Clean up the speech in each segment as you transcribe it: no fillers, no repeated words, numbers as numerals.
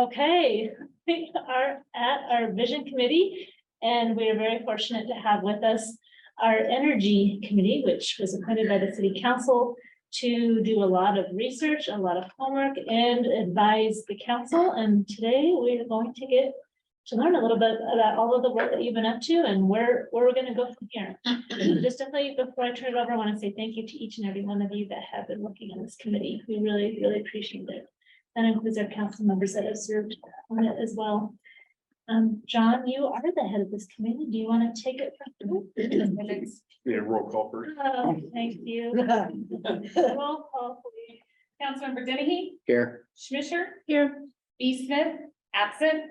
Okay, we are at our vision committee, and we are very fortunate to have with us our energy committee, which was appointed by the city council to do a lot of research, a lot of homework, and advise the council. And today we're going to get to learn a little bit about all of the work that you've been up to and where we're going to go from here. Just definitely before I turn it over, I want to say thank you to each and every one of you that have been working on this committee. We really, really appreciate it. That includes our council members that have served on it as well. John, you are the head of this committee. Do you want to take it from here? Yeah, roll call first. Oh, thank you. Roll call, please. Councilmember Dennehy, Here. Schmisher, Here. B. Smith, absent,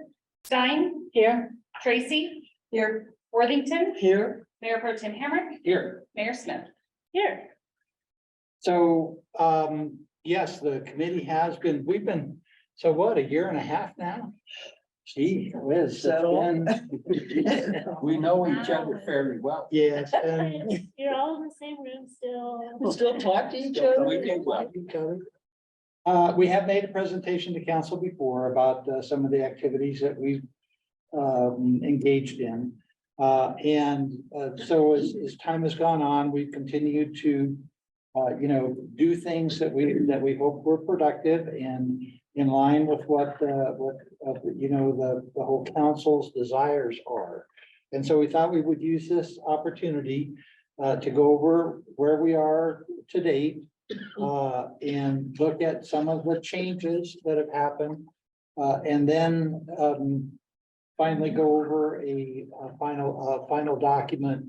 Stein, Here. Tracy, Here. Worthington, Here. Mayor Pro Tem Hamrick, Here. Mayor Smith. Here. So, yes, the committee has been, we've been, so what, a year and a half now? Gee whiz. We know each other fairly well. Yes, and You're all in the same room still. we still talk to each other. We do well. Each other. We have made a presentation to council before about some of the activities that we've engaged in. So as time has gone on, we've continued to do things that we hope were productive and in line with what the whole council's desires are. And so we thought we would use this opportunity to go over where we are to date and look at some of the changes that have happened. And then finally go over a final document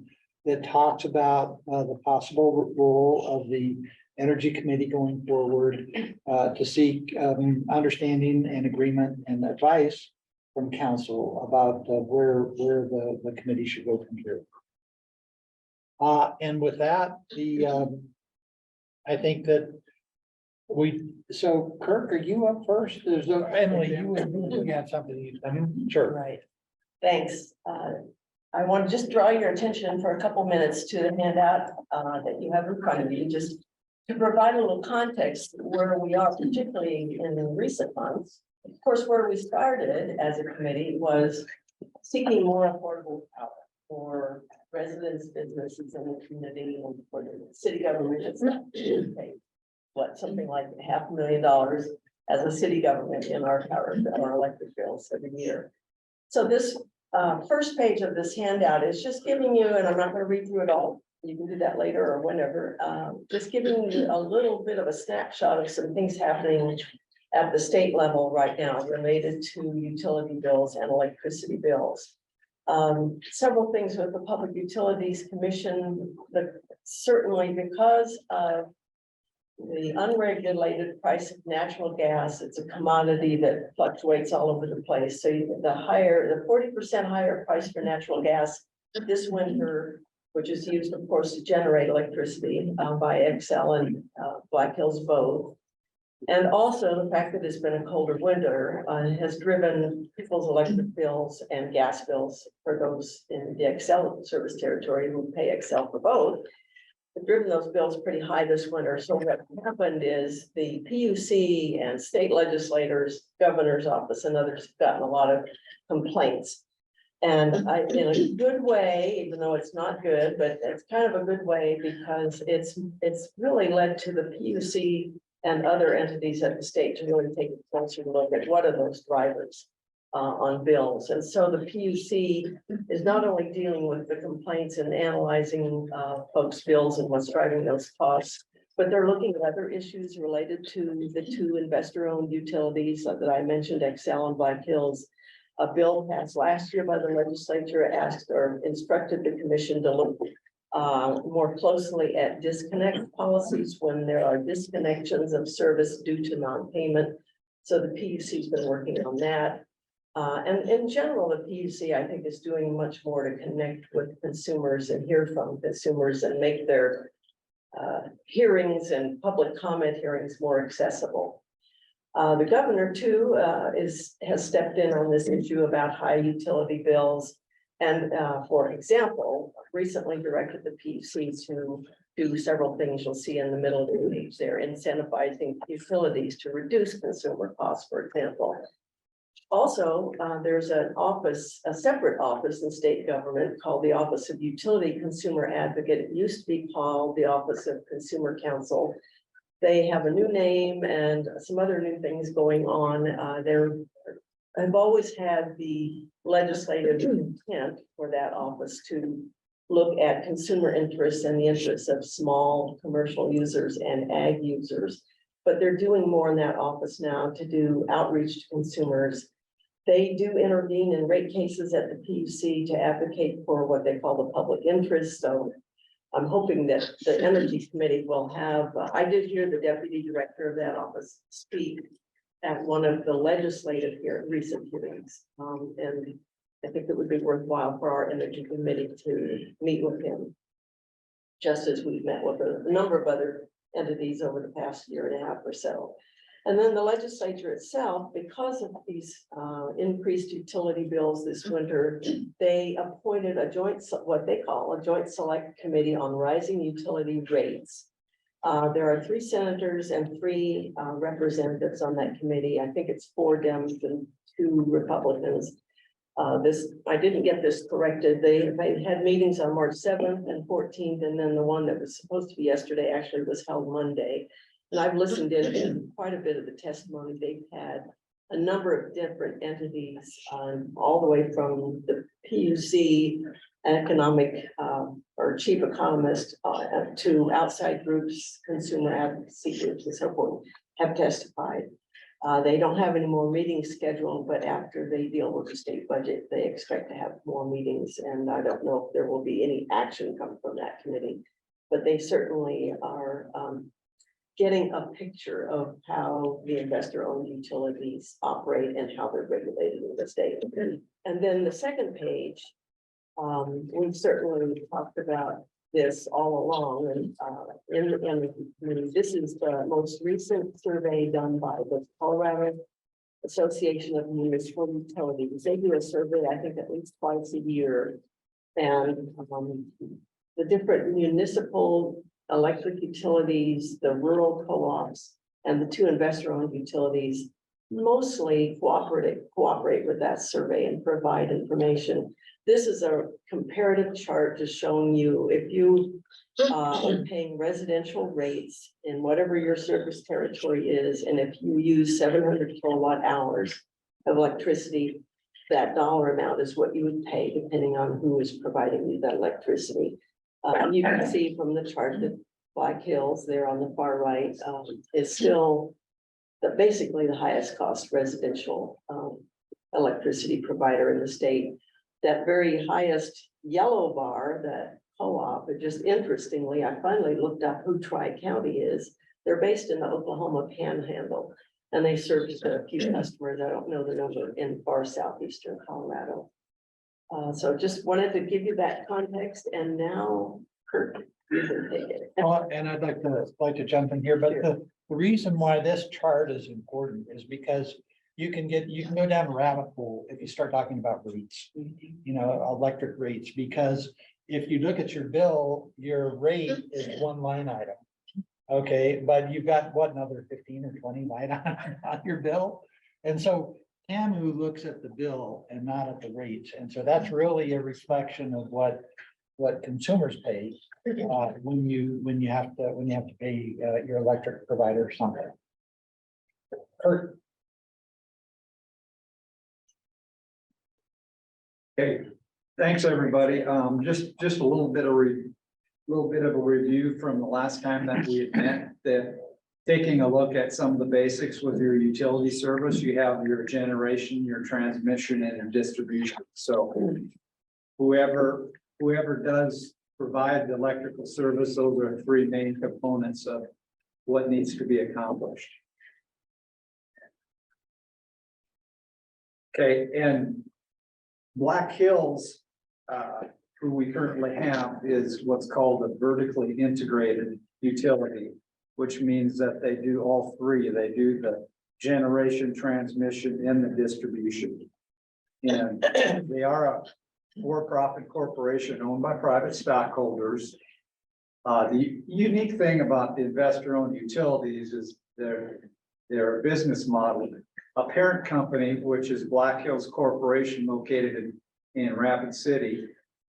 that talks about the possible role of the Energy Committee going forward to seek understanding and agreement and advice from council about where the committee should go from here. And with that, I think that so Kirk, are you up first? There's Emily, you got something. Sure. Right, thanks. I want to just draw your attention for a couple minutes to the handout that you have in front of you, just to provide a little context where we are, particularly in the recent months. Of course, where we started as a committee was seeking more affordable power for residents, businesses in the community, and for the city government. It's not something like $500,000 as a city government in our power, our electric bills every year. So this first page of this handout is just giving you, and I'm not going to read through it all. You can do that later or whenever. Just giving you a little bit of a snapshot of some things happening at the state level right now related to utility bills and electricity bills. Several things with the Public Utilities Commission, certainly because of the unregulated price of natural gas. It's a commodity that fluctuates all over the place. So the 40% higher price for natural gas this winter, which is used, of course, to generate electricity by Xcel and Black Hills both. And also the fact that it's been a colder winter has driven people's electric bills and gas bills for those in the Xcel service territory who pay Xcel for both. Have driven those bills pretty high this winter. So what happened is the PUC and state legislators, governor's office and others have gotten a lot of complaints. And in a good way, even though it's not good, but it's kind of a good way because it's really led to the PUC and other entities at the state to really take a closer look at what are those drivers on bills. And so the PUC is not only dealing with the complaints and analyzing folks' bills and what's driving those costs, but they're looking at other issues related to the two investor-owned utilities that I mentioned, Xcel and Black Hills. A bill passed last year by the legislature asked or instructed the commission to look more closely at disconnect policies when there are disconnections of service due to non-payment. So the PUC's been working on that. And in general, the PUC, I think, is doing much more to connect with consumers and hear from consumers and make their hearings and public comment hearings more accessible. The governor too has stepped in on this issue about high utility bills, and for example, recently directed the PUC to do several things you'll see in the middle of the page. They're incentivizing utilities to reduce consumer costs, for example. Also, there's an office, a separate office in state government called the Office of Utility Consumer Advocate. It used to be called the Office of Consumer Counsel. They have a new name and some other new things going on. I've always had the legislative intent for that office to look at consumer interests and the interests of small commercial users and ag users. But they're doing more in that office now to do outreach to consumers. They do intervene in rate cases at the PUC to advocate for what they call the public interest. So I'm hoping that the Energy Committee will have, I did hear the deputy director of that office speak at one of the legislative recent hearings. And I think it would be worthwhile for our Energy Committee to meet with him. Just as we've met with a number of other entities over the past year and a half or so. And then the legislature itself, because of these increased utility bills this winter, they appointed a joint, what they call a joint select committee on rising utility rates. There are 3 senators and 3 representatives on that committee. I think it's 4 Dems and 2 Republicans. I didn't get this corrected. They had meetings on March 7th and 14th, and then the one that was supposed to be yesterday actually was held Monday. And I've listened in to quite a bit of the testimony. They've had a number of different entities, all the way from the PUC, economic or chief economist, to outside groups, consumer advocacy groups, and so forth, have testified. They don't have any more meetings scheduled, but after they deal with the state budget, they expect to have more meetings. And I don't know if there will be any action come from that committee, but they certainly are getting a picture of how the investor-owned utilities operate and how they're regulated in the state. And then the second page, we've certainly talked about this all along, and this is the most recent survey done by the Colorado Association of Municipal Utilities. They do a survey, I think, at least twice a year, and the different municipal electric utilities, the rural co-ops, and the 2 investor-owned utilities mostly cooperate with that survey and provide information. This is a comparative chart just showing you if you are paying residential rates in whatever your service territory is, and if you use 700 kilowatt hours of electricity, that dollar amount is what you would pay depending on who is providing you that electricity. You can see from the chart that Black Hills there on the far right is still basically the highest cost residential electricity provider in the state. That very highest yellow bar, that co-op, it just interestingly, I finally looked up who Tri-County is. They're based in the Oklahoma Panhandle, and they service a few customers. I don't know the number in far southeastern Colorado. So just wanted to give you that context, and now Kurt, you can take it. And I'd like to jump in here, but the reason why this chart is important is because you can go down a rabbit hole if you start talking about rates, electric rates, because if you look at your bill, your rate is one line item. Okay, but you've got another 15 or 20 line on your bill. And so TAMU looks at the bill and not at the rates. And so that's really a reflection of what consumers pay when you have to pay your electric provider something. Kurt. Okay, thanks, everybody. Just a little bit of a review from the last time that we had met, that taking a look at some of the basics with your utility service. You have your generation, your transmission, and your distribution. So whoever does provide the electrical service, those are 3 main components of what needs to be accomplished. Okay, and Black Hills, who we currently have, is what's called a vertically integrated utility, which means that they do all 3. They do the generation, transmission, and the distribution. And they are a for-profit corporation owned by private stockholders. The unique thing about the investor-owned utilities is their business model. A parent company, which is Black Hills Corporation located in Rapid City,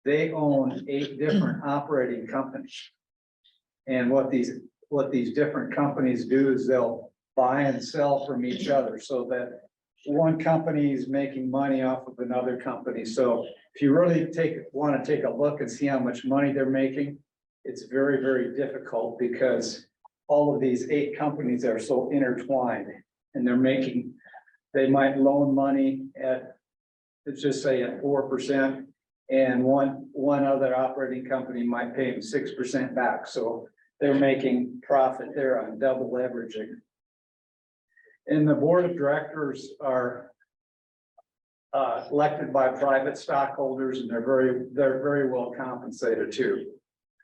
they own 8 different operating companies. And what these different companies do is they'll buy and sell from each other so that one company is making money off of another company. So if you really want to take a look and see how much money they're making, it's very, very difficult because all of these 8 companies are so intertwined and they might loan money at, let's just say at 4%. And one other operating company might pay them 6% back. So they're making profit there on double leveraging. And the board of directors are elected by private stockholders, and they're very well compensated too.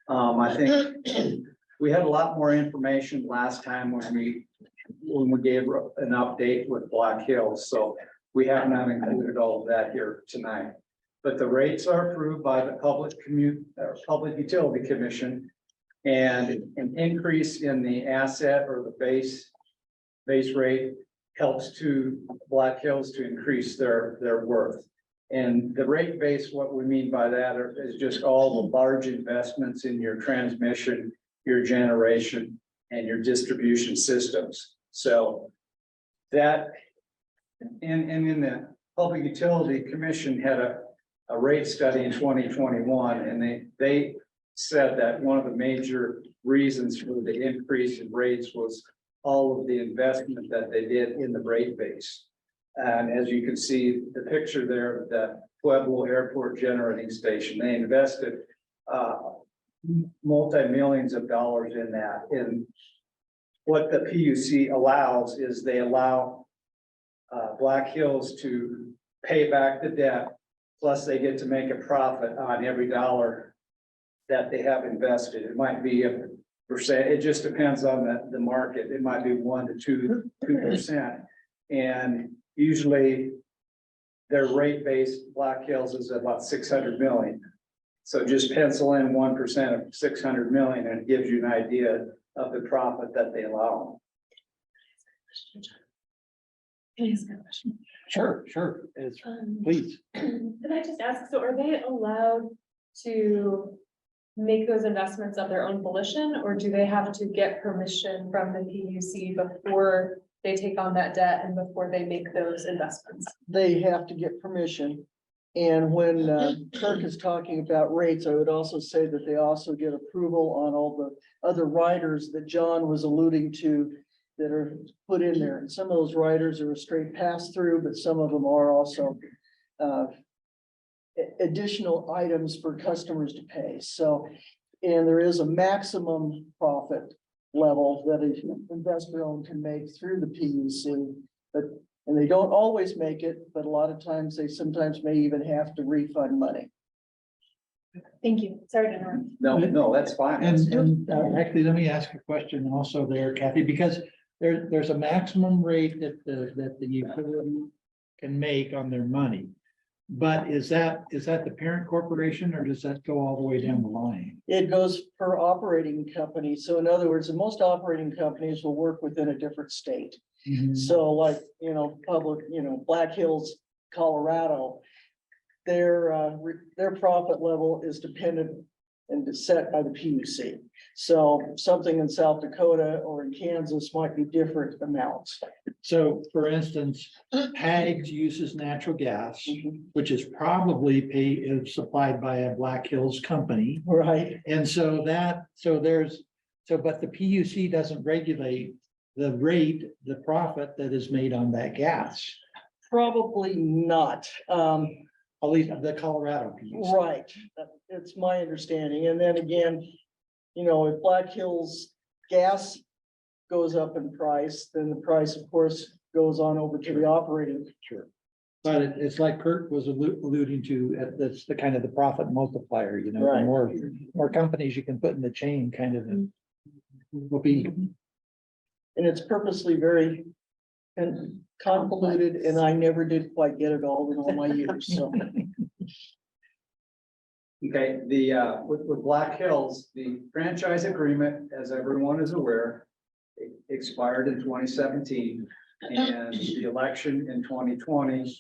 I think we had a lot more information last time when we gave an update with Black Hills, so we have not included all of that here tonight. But the rates are approved by the Public Utility Commission, and an increase in the asset or the base rate helps to Black Hills to increase their worth. And the rate base, what we mean by that is just all the large investments in your transmission, your generation, and your distribution systems. So that, and in the Public Utility Commission had a rate study in 2021, and they said that one of the major reasons for the increase in rates was all of the investment that they did in the rate base. And as you can see, the picture there, the Pueblo Airport Generating Station, they invested multi-millions of dollars in that. And what the PUC allows is they allow Black Hills to pay back the debt, plus they get to make a profit on every dollar that they have invested. It might be a percent, it just depends on the market. It might be 1 to 2%. And usually their rate base, Black Hills, is about 600 million. So just pencil in 1% of 600 million and it gives you an idea of the profit that they allow. Can I ask a question? Sure, please. Can I just ask, so are they allowed to make those investments of their own volition, or do they have to get permission from the PUC before they take on that debt and before they make those investments? They have to get permission. And when Kirk is talking about rates, I would also say that they also get approval on all the other riders that John was alluding to that are put in there. And some of those riders are a straight pass through, but some of them are also additional items for customers to pay. So, and there is a maximum profit level that an investor owned can make through the PUC, and they don't always make it, but a lot of times they sometimes may even have to refund money. Thank you. Sorry to interrupt. No, that's fine. And actually, let me ask a question also there, Kathy, because there's a maximum rate that the utility can make on their money. But is that the parent corporation, or does that go all the way down the line? It goes per operating company. So in other words, most operating companies will work within a different state. So like, Black Hills, Colorado, their profit level is dependent and set by the PUC. So something in South Dakota or in Kansas might be different amounts. So for instance, PAGS uses natural gas, which is probably supplied by a Black Hills company. Right. And but the PUC doesn't regulate the rate, the profit that is made on that gas. Probably not. At least the Colorado PUC. Right. It's my understanding. And then again, if Black Hills gas goes up in price, then the price, of course, goes on over to the operating. Sure. But it's like Kurt was alluding to, that's the kind of the profit multiplier, the Right. more companies you can put in the chain, kind of will be. And it's purposely very convoluted, and I never did quite get it all in all my years, so. Okay, with Black Hills, the franchise agreement, as everyone is aware, expired in 2017, and the election in 2020,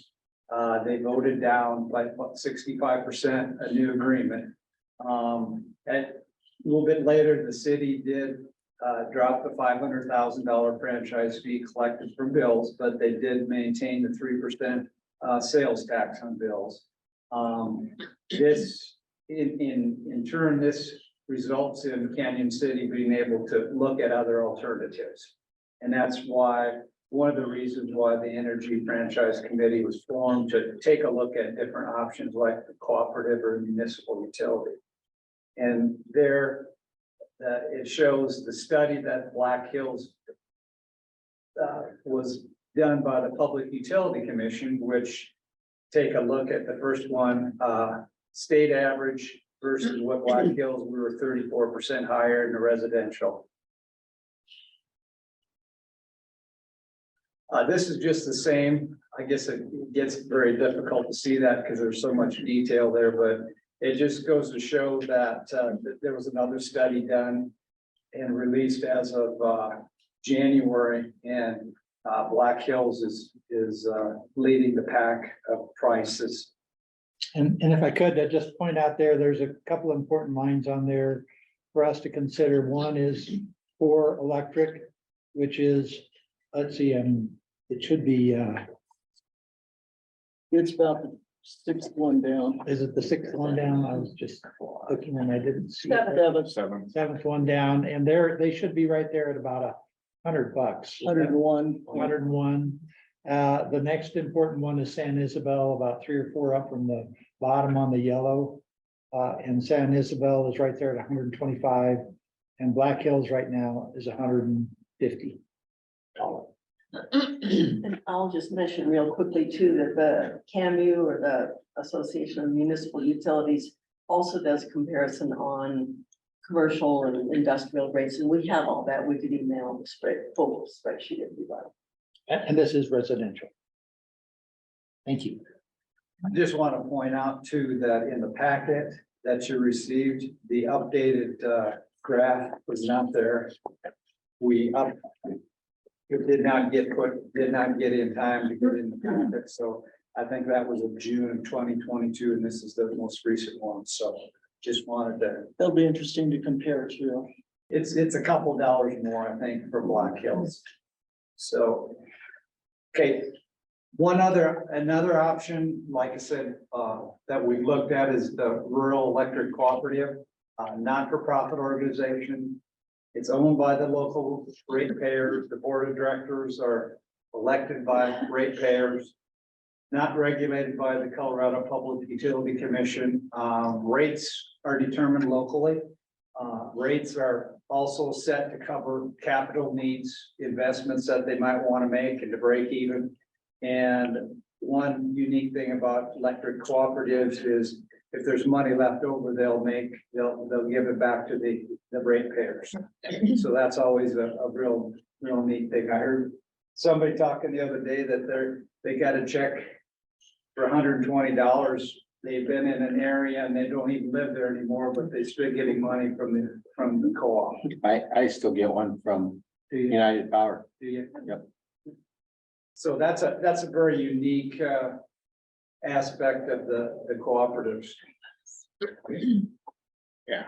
they voted down by 65% a new agreement. And a little bit later, the city did drop the $500,000 franchise fee collected from bills, but they did maintain the 3% sales tax on bills. This, in turn, this results in Canyon City being able to look at other alternatives. And that's why, one of the reasons why the Energy Franchise Committee was formed, to take a look at different options like the cooperative or municipal utility. And there, it shows the study that Black Hills was done by the Public Utility Commission, which take a look at the first one, state average versus what Black Hills, we were 34% higher in the residential. This is just the same. I guess it gets very difficult to see that because there's so much detail there, but it just goes to show that there was another study done and released as of January, and Black Hills is leading the pack of prices. And if I could, I'd just point out there's a couple of important lines on there for us to consider. One is for electric, which is, let's see, it should be, It's about the sixth one down. is it the sixth one down? I was just looking and I didn't see. it. Seven, Seventh one down, and they should be right there at about $100. 101. 101. The next important one is San Isabel, about 3 or 4 up from the bottom on the yellow. And San Isabel is right there at 125, and Black Hills right now is $150. And I'll just mention real quickly too, that the CAMU, or the Association of Municipal Utilities, also does comparison on commercial and industrial rates, and we have all that. We could email the full spreadsheet if you like. And this is residential. Thank you. I just want to point out too, that in the packet that you received, the updated graph was not there. It did not get in time to get in the packet, so I think that was in June of 2022, and this is the most recent one, so just wanted to. That'll be interesting to compare to. It's a couple dollars more, I think, for Black Hills. So, okay, another option, like I said, that we looked at is the Rural Electric Cooperative, not-for-profit organization. It's owned by the local ratepayers. The board of directors are elected by ratepayers, not regulated by the Colorado Public Utility Commission. Rates are determined locally. Rates are also set to cover capital needs, investments that they might want to make and to break even. And one unique thing about electric cooperatives is if there's money left over, they'll give it back to the ratepayers. So that's always a real neat thing. I heard somebody talking the other day that they got a check for $120. They've been in an area and they don't even live there anymore, but they're still getting money from the co-op. I still get one from Do you? United Power. Do you? Yep. So that's a very unique aspect of the cooperatives. Yeah.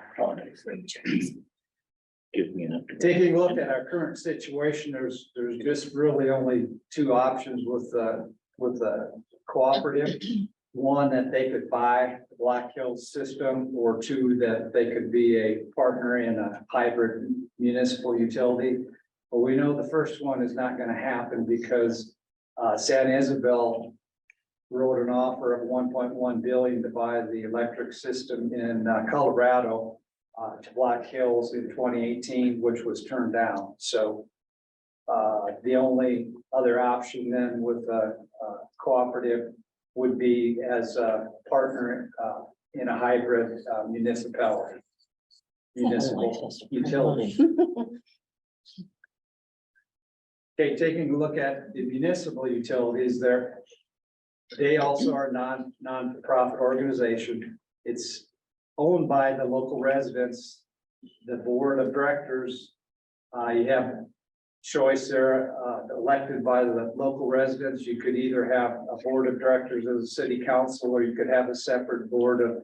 Give me an update. Taking a look at our current situation, there's just really only 2 options with the cooperative. One, that they could buy the Black Hills system, or 2, that they could be a partner in a hybrid municipal utility. But we know the first one is not going to happen because San Isabel wrote an offer of $1.1 billion to buy the electric system in Colorado to Black Hills in 2018, which was turned down. So the only other option then with a cooperative would be as a partner in a hybrid municipal utility. Okay, taking a look at the municipal utilities there. They also are non-profit organization. It's owned by the local residents. The board of directors, you have choice there, elected by the local residents. You could either have a board of directors as a city council, or you could have a separate board of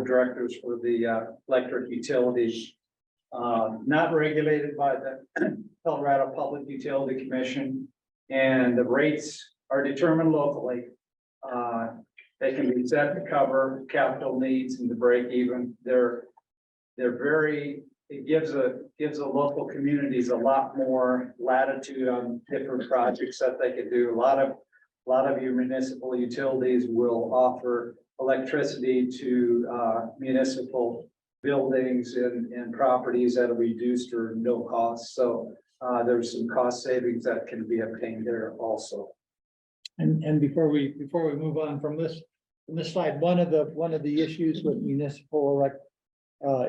directors for the electric utilities. Not regulated by the Colorado Public Utility Commission, and the rates are determined locally. They can be set to cover capital needs and to break even. They're very, it gives a local communities a lot more latitude on different projects that they could do. A lot of your municipal utilities will offer electricity to municipal buildings and properties at a reduced or no cost. So there's some cost savings that can be obtained there also. And before we move on from this slide, one of the issues with municipal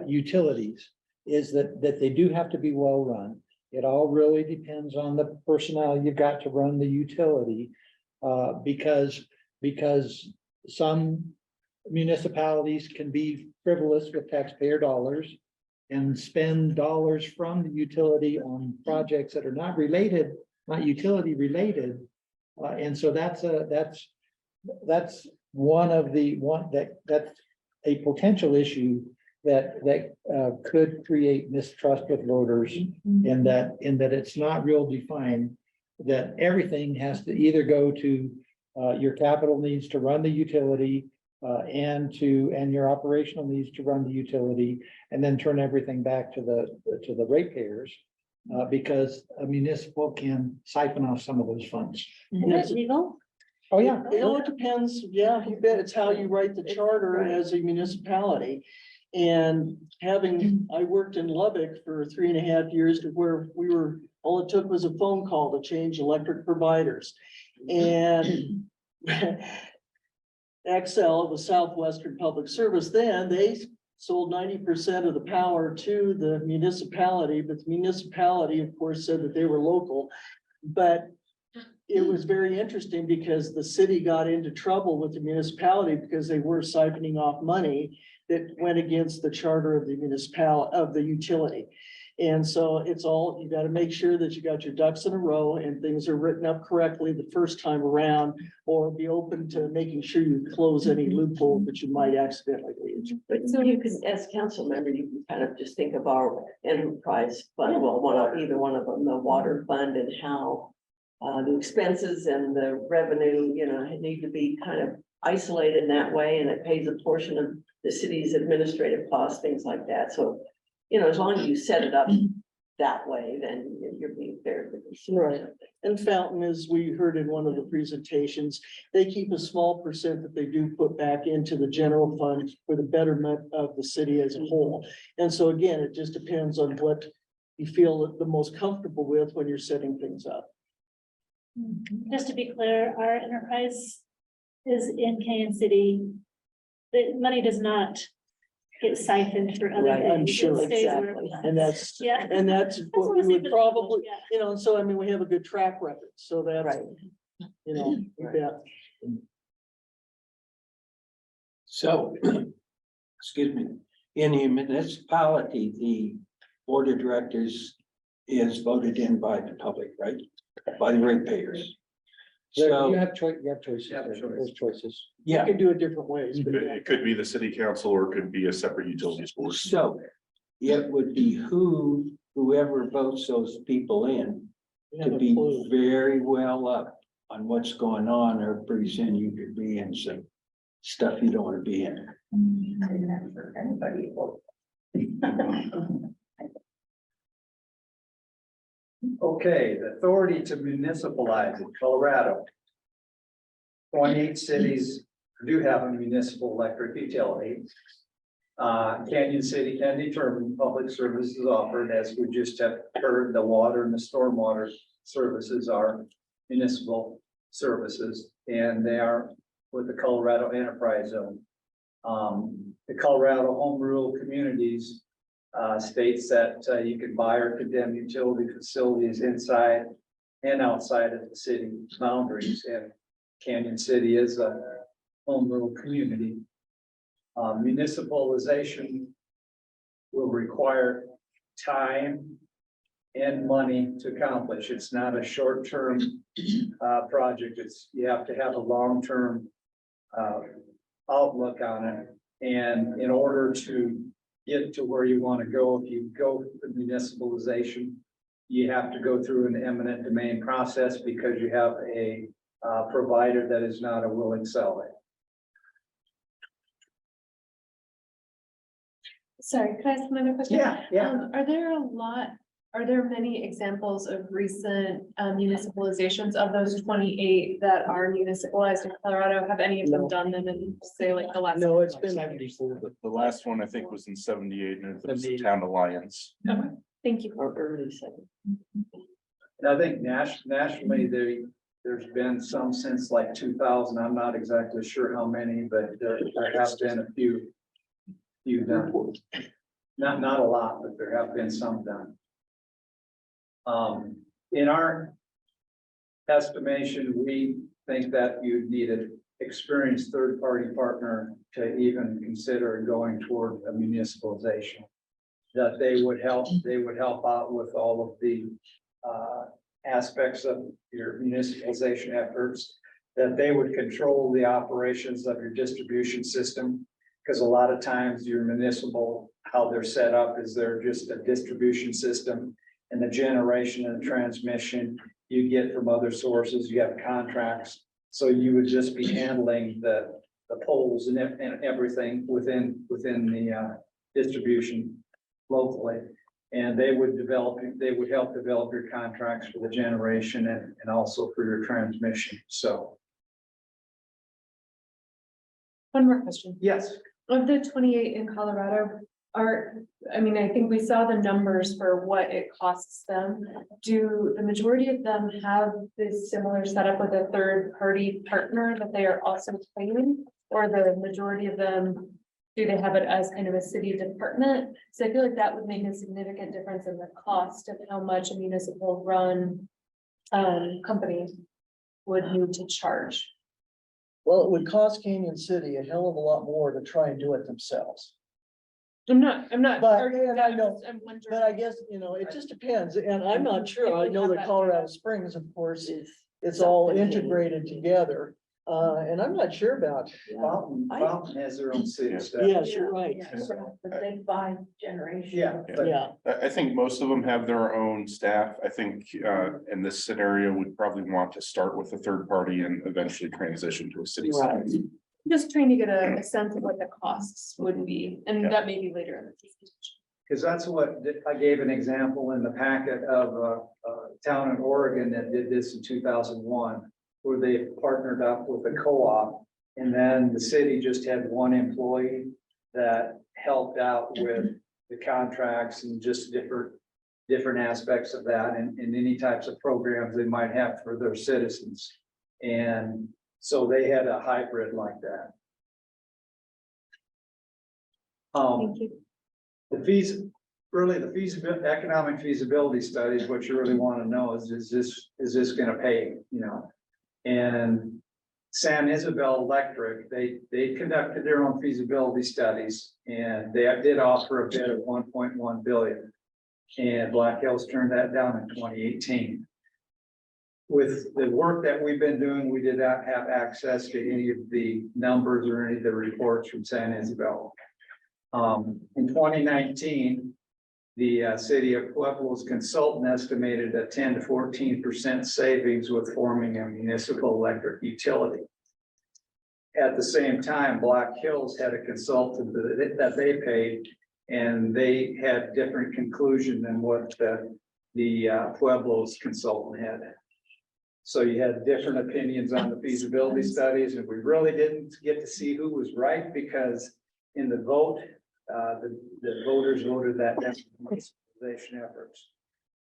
utilities is that they do have to be well run. It all really depends on the personnel you've got to run the utility. Because some municipalities can be frivolous with taxpayer dollars and spend dollars from the utility on projects that are not related, not utility related. And so that's a potential issue that could create mistrust with voters, in that it's not real defined, that everything has to either go to your capital needs to run the utility, and your operational needs to run the utility, and then turn everything back to the ratepayers, because a municipal can siphon off some of those funds. Is that legal? Oh, yeah. It all depends, yeah, you bet, it's how you write the charter as a municipality. And I worked in Lubbock for 3.5 years, to where all it took was a phone call to change electric providers. And Xcel, the Southwestern Public Service, then they sold 90% of the power to the municipality, but the municipality, of course, said that they were local. But it was very interesting because the city got into trouble with the municipality because they were siphoning off money that went against the charter of the the utility. And so it's all, you got to make sure that you got your ducks in a row and things are written up correctly the first time around, or be open to making sure you close any loophole that you might accidentally leave. But so you can, as council member, you can kind of just think of our enterprise fund, well, either one of them, the water fund, and how the expenses and the revenue, need to be kind of isolated in that way, and it pays a portion of the city's administrative costs, things like that. So, as long as you set it up that way, then you're being fair to the consumer. Right. And Fountain, as we heard in one of the presentations, they keep a small percent that they do put back into the general fund for the betterment of the city as a whole. And so again, it just depends on what you feel the most comfortable with when you're setting things up. Just to be clear, our enterprise is in Kansas City. The money does not get siphoned for other Right, things. I'm sure, It stays where it exactly. belongs. And that's Yeah. that's That's what what we I'm would saying, probably, yeah. so I mean, we have a good track record, so that's, Right. you bet. So, excuse me, in a municipality, the board of directors is voted in by the public, right? By the ratepayers. You So, have choices. Yeah, there. choice. There's choices. You yeah, can do it different ways, but It could be the city council or it could be a separate utilities board. so it would behoove whoever votes those people in you to have a be clue. very well up on what's going on, or pretty soon you could be in some stuff you don't want to be in. Okay, the authority to municipalize in Colorado. 28 cities do have a municipal electric utility. Canyon City can determine public services offered, as we just have heard, the water and the stormwater services are municipal services, and they are with the Colorado Enterprise Zone. The Colorado Home Rule Communities states that you can buy or condemn utility facilities inside and outside of the city boundaries, and Canyon City is a home rule community. Municipalization will require time and money to accomplish. It's not a short-term project. You have to have a long-term outlook on it. And in order to get to where you want to go, if you go for municipalization, you have to go through an eminent domain process because you have a provider that is not a willing seller. Sorry, can I ask another question? Yeah. Are there many examples of recent municipalizations of those 28 that are municipalized in Colorado? Have any of them No. done them in, say, like the last? No, it's been, The last one I think was in 78 and it was the 78. Town Alliance. Thank you. or early second. And I think nationally, there's been some since like 2000. I'm not exactly sure how many, but there have been a few done. Not a lot, but there have been some done. In our estimation, we think that you need an experienced third-party partner to even consider going toward a municipalization. That they would help out with all of the aspects of your municipalization efforts. That they would control the operations of your distribution system. Because a lot of times your municipal, how they're set up is they're just a distribution system. And the generation and the transmission you get from other sources, you have contracts. So you would just be handling the poles and everything within the distribution locally. And they would help develop your contracts for the generation and also for your transmission. So, One more question. yes. Of the 28 in Colorado, I think we saw the numbers for what it costs them. Do the majority of them have this similar setup with a third-party partner that they are also claiming? Or the majority of them, do they have it as kind of a city department? So I feel like that would make a significant difference in the cost of how much a municipal run company would need to charge. Well, it would cost Canyon City a hell of a lot more to try and do it themselves. I'm not But- arguing and that, I know, I'm wondering. But I guess, it just depends, and I'm not sure, I know that Colorado Springs, of course, it's all integrated together. And I'm not sure about, Fountain has their own city stuff. yes, you're right, But they buy generation. Yeah, but yeah. I think most of them have their own staff. I think in this scenario, we'd probably want to start with a third party and eventually transition to a city. Right. Just trying to get a sense of what the costs would be, and that may be later in the presentation. because that's what, I gave an example in the packet of a town in Oregon that did this in 2001. Where they partnered up with a co-op, and then the city just had one employee that helped out with the contracts and just different aspects of that and any types of programs they might have for their citizens. And so they had a hybrid like that. Thank you. The feasibility, economic feasibility studies, what you really want to know is this gonna pay, And San Isabel Electric, they conducted their own feasibility studies and they did offer a bid of 1.1 billion. And Black Hills turned that down in 2018. With the work that we've been doing, we did not have access to any of the numbers or any of the reports from San Isabel. In 2019, the city of Pueblo's consultant estimated a 10 to 14% savings with forming a municipal electric utility. At the same time, Black Hills had a consultant that they paid, and they had different conclusion than what the Pueblo's consultant had. So you had different opinions on the feasibility studies, and we really didn't get to see who was right because in the vote, the voters voted that municipalization efforts.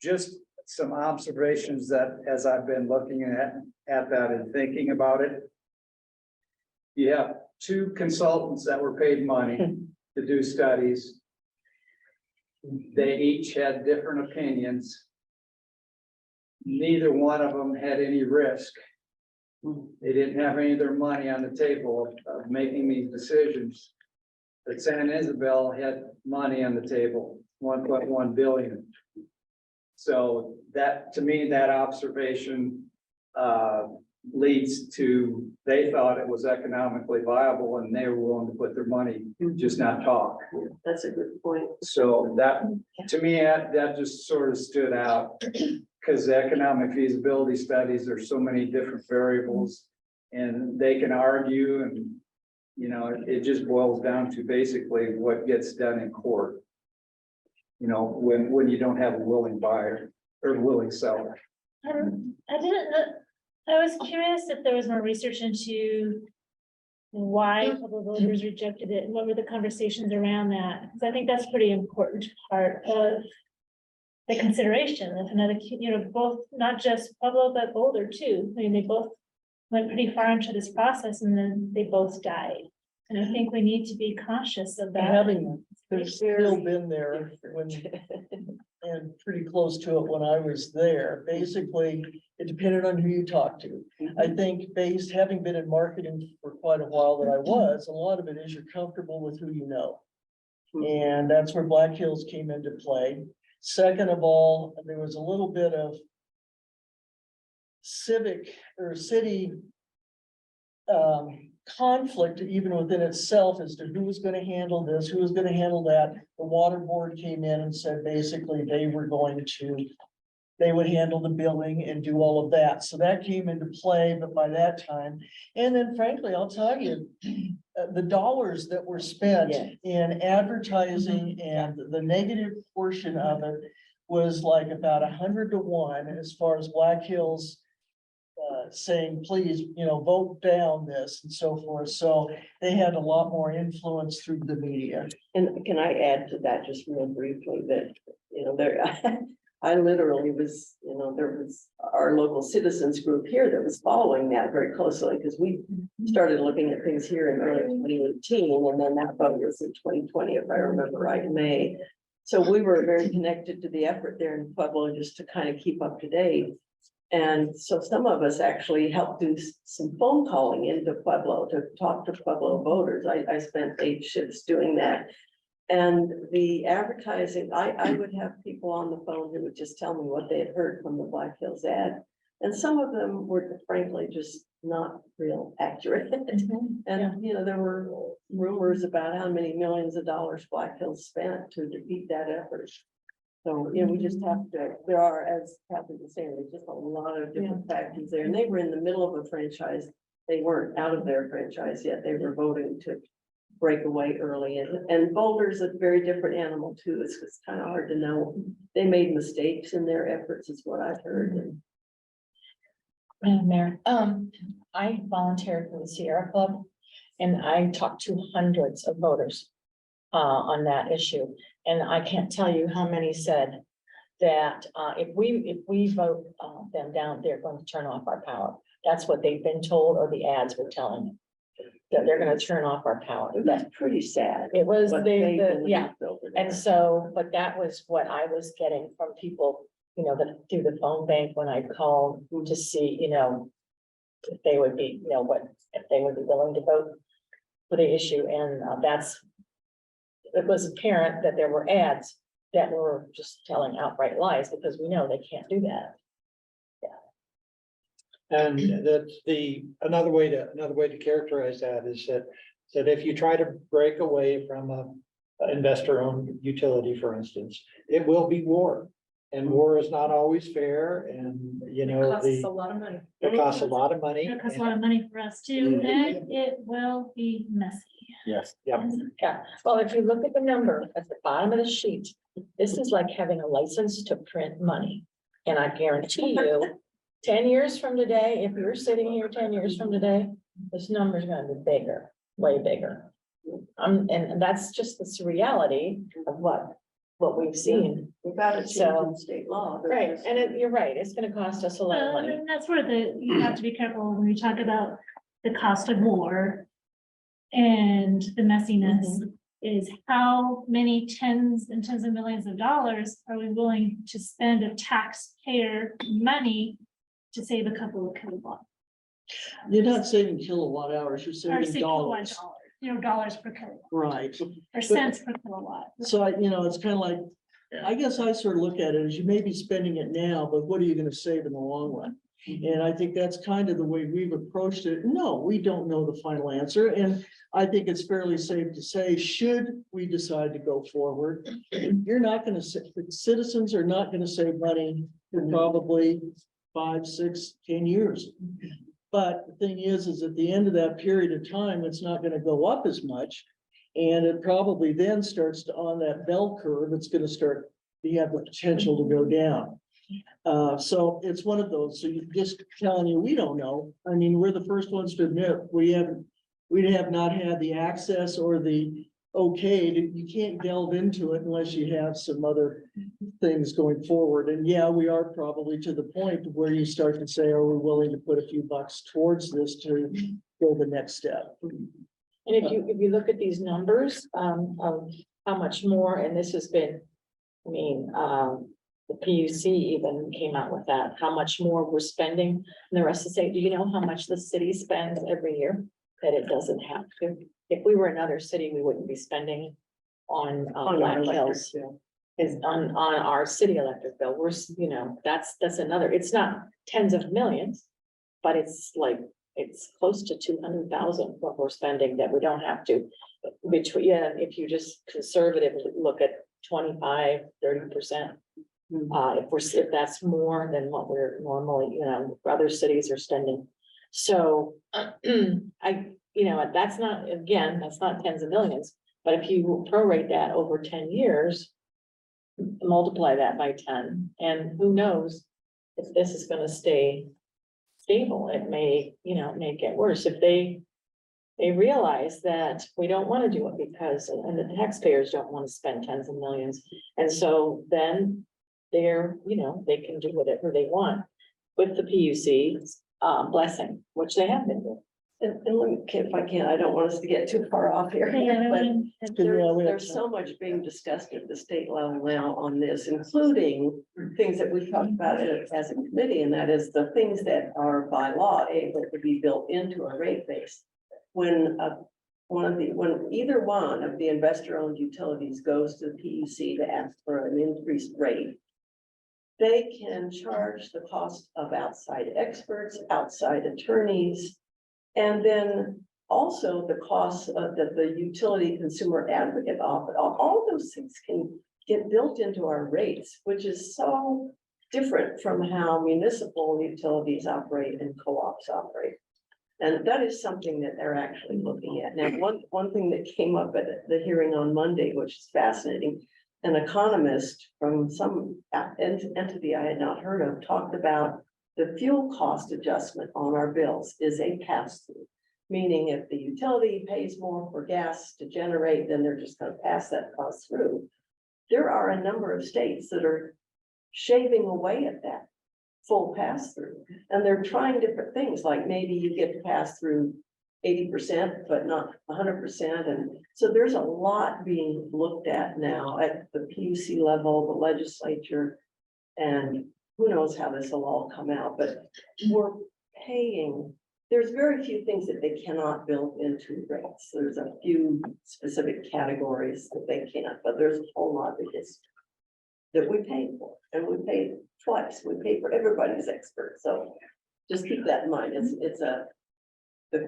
Just some observations that as I've been looking at that and thinking about it. You have two consultants that were paid money to do studies. They each had different opinions. Neither one of them had any risk. They didn't have any of their money on the table of making these decisions. But San Isabel had money on the table, 1.1 billion. So that, to me, that observation leads to, they thought it was economically viable and they were willing to put their money, just not talk. That's a good point. So that, to me, that just sort of stood out. Because the economic feasibility studies, there's so many different variables and they can argue and, you know, it just boils down to basically what gets done in court. You know, when you don't have a willing buyer or willing seller. I didn't know, I was curious if there was more research into why public voters rejected it, and what were the conversations around that? Because I think that's a pretty important part of the consideration of another, you know, both, not just Pueblo, but Boulder too. I mean, they both went pretty far into this process and then they both died. And I think we need to be conscious of that. Having, there's still been there when, and pretty close to it when I was there. Basically, it depended on who you talked to. I think having been in marketing for quite a while that I was, a lot of it is you're comfortable with who you know. And that's where Black Hills came into play. Second of all, there was a little bit of civic or city conflict even within itself as to who was going to handle this, who was going to handle that. The water board came in and said basically they would handle the billing and do all of that. So that came into play, but by that time, and then frankly, I'll tell you, the dollars that were spent in advertising and the negative portion of it was like about 100 to 1 as far as Black Hills saying, please, you know, vote down this and so forth. So they had a lot more influence through the media. And can I add to that just real briefly that, you know, there, I literally was, you know, there was our local citizens group here that was following that very closely because we started looking at things here in early 2018 and then that vote was in 2020, if I remember right, in May. So we were very connected to the effort there in Pueblo just to kind of keep up to date. And so some of us actually helped do some phone calling into Pueblo to talk to Pueblo voters. I spent 8 shifts doing that. And the advertising, I would have people on the phone who would just tell me what they had heard from the Black Hills ad. And some of them were frankly just not real accurate. And, you know, there were rumors about how many millions of dollars Black Hills spent to defeat that effort. So, you know, we just have to, there are, as Kathy was saying, there's just a lot of different factors there. And they were in the middle of a franchise. They weren't out of their franchise yet. They were voting to break away early. And Boulder's a very different animal too. It's kind of hard to know. They made mistakes in their efforts is what I've heard. Madam Mayor, I volunteered for the Sierra Club and I talked to hundreds of voters on that issue. And I can't tell you how many said that if we vote them down, they're going to turn off our power. That's what they've been told, or the ads were telling them. That they're gonna turn off our power. That's pretty sad. It was, But yeah. built it And there. so, but that was what I was getting from people, you know, that through the phone bank when I called to see, you know, if they would be, you know, if they would be willing to vote for the issue. And it was apparent that there were ads that were just telling outright lies because we know they can't do that. And that's another way to characterize that is that if you try to break away from a investor-owned utility, for instance, it will be war. And war is not always fair and, you know, Costs a lot of money. it costs a lot of money. It costs a lot of money for us too, and it will be messy. Yes. Yeah. Yeah, well, if you look at the number at the bottom of the sheet, this is like having a license to print money. And I guarantee you, 10 years from today, if you're sitting here 10 years from today, this number is gonna be bigger, way bigger. And that's just the reality of what we've seen. Without a change So- in state law. Right, and you're right, it's gonna cost us a lot of money. And that's where you have to be careful when you talk about the cost of war and the messiness is how many tens and tens of millions of dollars are we willing to spend of taxpayer money to save a couple of kilowatt You're not saving kilowatt hours, you're or saving say kilowatt dollars. dollars per kilowatt Right. or cents per kilowatt. So you know, it's kind of like I guess I sort of look at it as you may be spending it now, but what are you gonna save in the long run? And I think that's kind of the way we've approached it. No, we don't know the final answer, and I think it's fairly safe to say, should we decide to go forward, you're not gonna, citizens are not gonna save money for probably 5, 6, 10 years. But the thing is at the end of that period of time, it's not gonna go up as much. And it probably then starts to, on that bell curve, it's gonna start, you have the potential to go down. So it's one of those, so you're just telling you, we don't know. I mean, we're the first ones to admit, we have not had the access or the okay, you can't delve into it unless you have some other things going forward. And yeah, we are probably to the point where you start to say, are we willing to put a few bucks towards this to go the next step? And if you look at these numbers, of how much more, and this has been, I mean, the PUC even came out with that, how much more we're spending. And the rest of the state, do you know how much the city spends every year? That it doesn't have to. If we were another city, we wouldn't be spending on our Black electric Hills. bill. Is on our city electric bill. We're, that's another, it's not tens of millions. But it's like, it's close to 200,000 what we're spending that we don't have to. Between, yeah, if you just conservatively look at 25, 30%. If that's more than what we're normally, other cities are spending. So, that's not, again, that's not tens of millions, but if you prorate that over 10 years. Multiply that by 10, and who knows if this is gonna stay stable, it may, it may get worse if they realize that we don't wanna do it because, and the taxpayers don't wanna spend tens of millions. And so then they're, they can do whatever they want with the PUC blessing, which they have been doing. And let me, if I can, I don't want us to get too far off here, but there's so much being discussed at the state level now on this, including things that we've talked about as a committee, and that is the things that are by law able to be built into a rate base. When when either one of the investor-owned utilities goes to the PUC to ask for an increased rate, they can charge the cost of outside experts, outside attorneys, and then also the costs that the utility consumer advocate offer. All of those things can get built into our rates, which is so different from how municipal utilities operate and co-ops operate. And that is something that they're actually looking at. Now, one thing that came up at the hearing on Monday, which is fascinating, an economist from some entity I had not heard of talked about the fuel cost adjustment on our bills is a pass-through. Meaning if the utility pays more for gas to generate, then they're just going to pass that cost through. There are a number of states that are shaving away at that full pass-through. And they're trying different things, like maybe you get to pass through 80%, but not 100%. And so there's a lot being looked at now at the PUC level, the legislature, and who knows how this will all come out, but we're paying. There's very few things that they cannot build into rates. There's a few specific categories that they can't, but there's a whole lot that we pay for, and we pay twice. We pay for everybody's expert. So just keep that in mind. It's the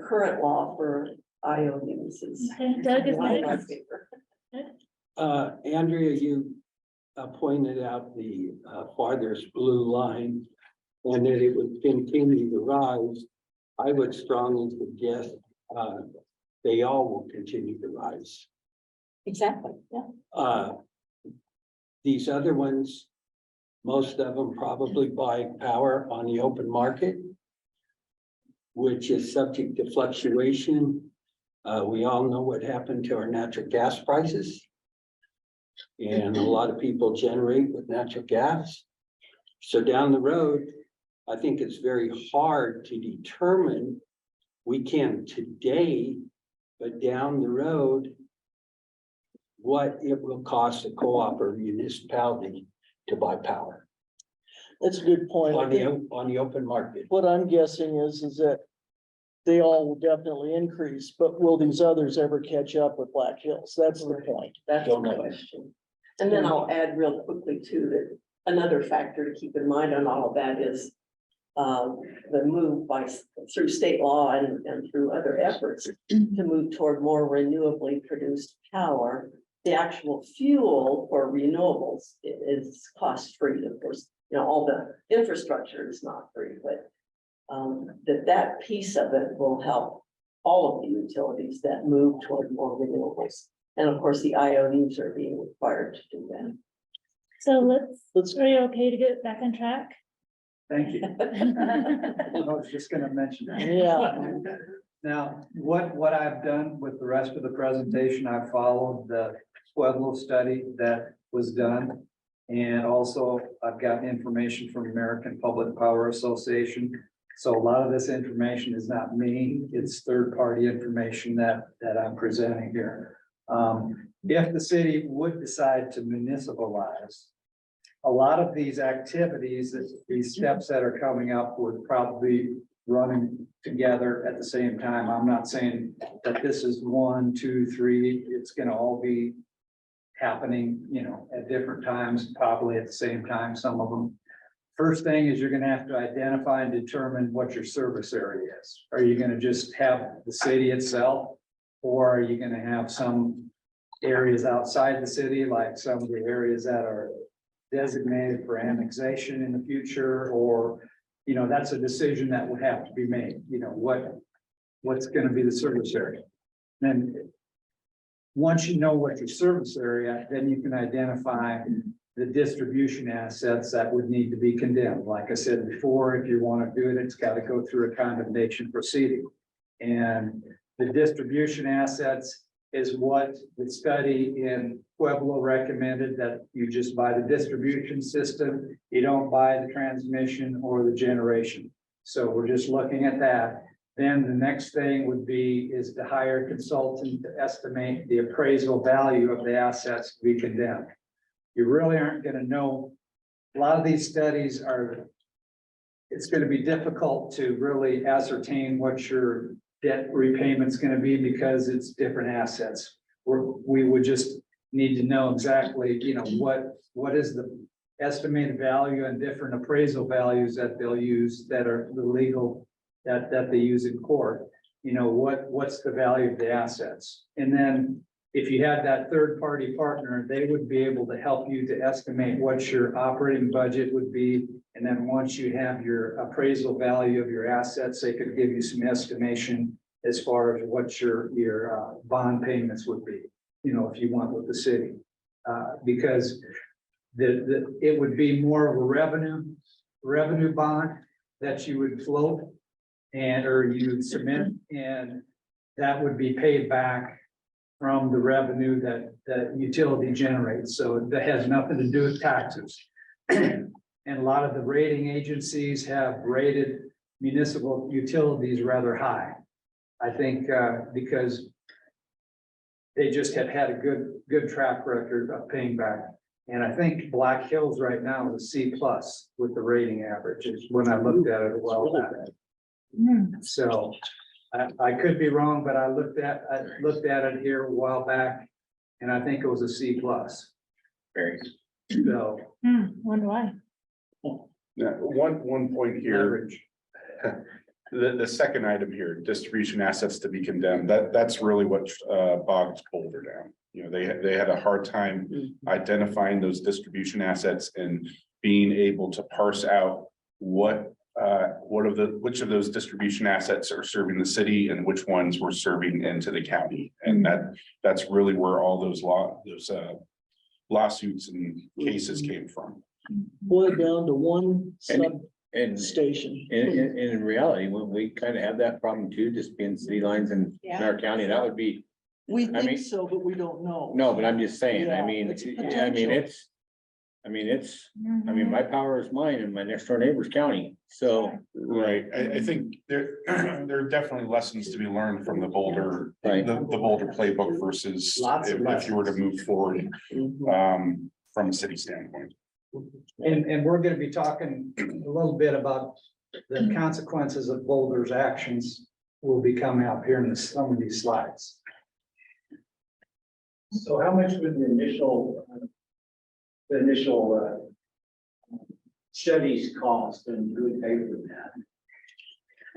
current law for IOUs is. Okay, Doug is not in my next. paper. Andrea, you pointed out the farthest blue line and that it would continue to rise. I would strongly suggest they all will continue to rise. Exactly, yeah. These other ones, most of them probably buy power on the open market, which is subject to fluctuation. We all know what happened to our natural gas prices. And a lot of people generate with natural gas. So down the road, I think it's very hard to determine. We can today, but down the road, what it will cost a co-op or municipality to buy power That's a good point. on the open market. What I'm guessing is that they all will definitely increase, but will these others ever catch up with Black Hills? That's the point. That's Don't the know. question. And then I'll add real quickly too, that another factor to keep in mind on all of that is the move through state law and through other efforts to move toward more renewably produced power. The actual fuel for renewables is cost free, of course, all the infrastructure is not free, but that piece of it will help all of the utilities that move toward more renewables. And of course, the IOUs are being required to do that. So are you okay to get back on track? Thank you. I was just gonna mention that. Yeah. Now, what I've done with the rest of the presentation, I've followed the Pueblo study that was done. And also I've gotten information from American Public Power Association. So a lot of this information is not me, it's third-party information that I'm presenting here. If the city would decide to municipalize, a lot of these activities, these steps that are coming up would probably running together at the same time. I'm not saying that this is 1, 2, 3, it's gonna all be happening, at different times, probably at the same time, some of them. First thing is you're gonna have to identify and determine what your service area is. Are you gonna just have the city itself? Or are you gonna have some areas outside the city, like some of the areas that are designated for annexation in the future? Or, that's a decision that would have to be made, what's gonna be the service area? Then once you know what your service area, then you can identify the distribution assets that would need to be condemned. Like I said before, if you want to do it, it's got to go through a condemnation proceeding. And the distribution assets is what the study in Pueblo recommended, that you just buy the distribution system, you don't buy the transmission or the generation. So we're just looking at that. Then the next thing would be is to hire a consultant to estimate the appraisal value of the assets to be condemned. You really aren't going to know. A lot of these studies it's going to be difficult to really ascertain what your debt repayment's going to be because it's different assets. We would just need to know exactly, what is the estimated value and different appraisal values that they'll use that are the legal that they use in court. What's the value of the assets? And then if you had that third party partner, they would be able to help you to estimate what your operating budget would be. And then once you have your appraisal value of your assets, they could give you some estimation as far as what your bond payments would be, if you want with the city. Because it would be more of a revenue bond that you would float or you would submit, and that would be paid back from the revenue that utility generates. So that has nothing to do with taxes. And a lot of the rating agencies have rated municipal utilities rather high. I think because they just have had a good track record of paying back. And I think Black Hills right now is a C+ with the rating averages when I looked at it a while back. So I could be wrong, but I looked at it here a while back, and I think it was a C+. Very. So Wonder why. Yeah, one point here. The second item here, distribution assets to be condemned, that's really what bogs Boulder down. They had a hard time identifying those distribution assets and being able to parse out which of those distribution assets are serving the city and which ones were serving into the county. And that's really where all those lawsuits and cases came from. Boil it down to one And substation. in reality, when we kind of have that problem too, just being city lines in our county, that would be, We I think mean- so, but we don't know. no, but I'm just saying, Yeah, I mean, it's potential. my power is mine and my next door neighbor's county, so. Right, I think there are definitely lessons to be learned from the Boulder, Right. the Boulder playbook versus Lots of if you were to move forward from a city standpoint. And we're gonna be talking a little bit about the consequences of Boulder's actions will be coming up here in some of these slides. So how much would the initial the initial, studies cost and who would pay for that?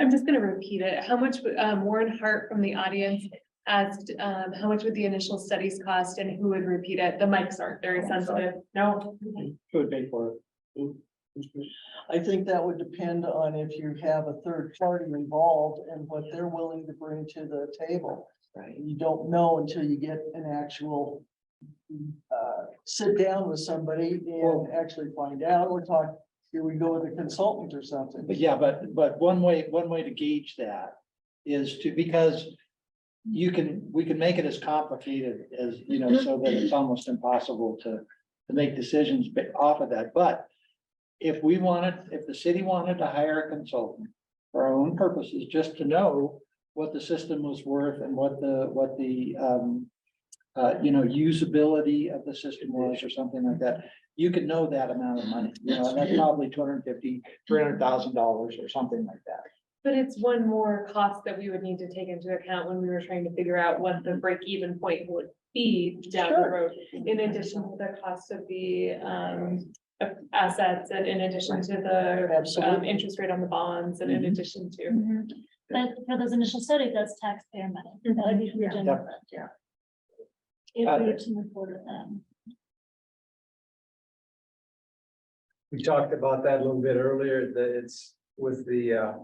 I'm just gonna repeat it. How much, Warren Hart from the audience asked, how much would the initial studies cost and who would repeat it? The mics aren't very sensitive. No. Who would pay for it? I think that would depend on if you have a third party involved and what they're willing to bring to the table. Right. You don't know until you get an actual sit down with somebody and actually find out, or talk, here we go with a consultant or something. But yeah, but one way to gauge that is to, because we can make it as complicated as, you know, so that it's almost impossible to make decisions off of that. But if the city wanted to hire a consultant for our own purposes, just to know what the system was worth and what the usability of the system was or something like that, you could know that amount of money, you know, and that's probably $250,000-$300,000 or something like that. But it's one more cost that we would need to take into account when we were trying to figure out what the break-even point would be down the Sure. road. In addition to the cost of the assets and in addition to the Absolutely. interest rate on the bonds and in addition to. Mhm. But for those initial studies, that's taxpayer money. That would be from the general fund. Yeah. If we were to move forward with them. We talked about that a little bit earlier, that it's with the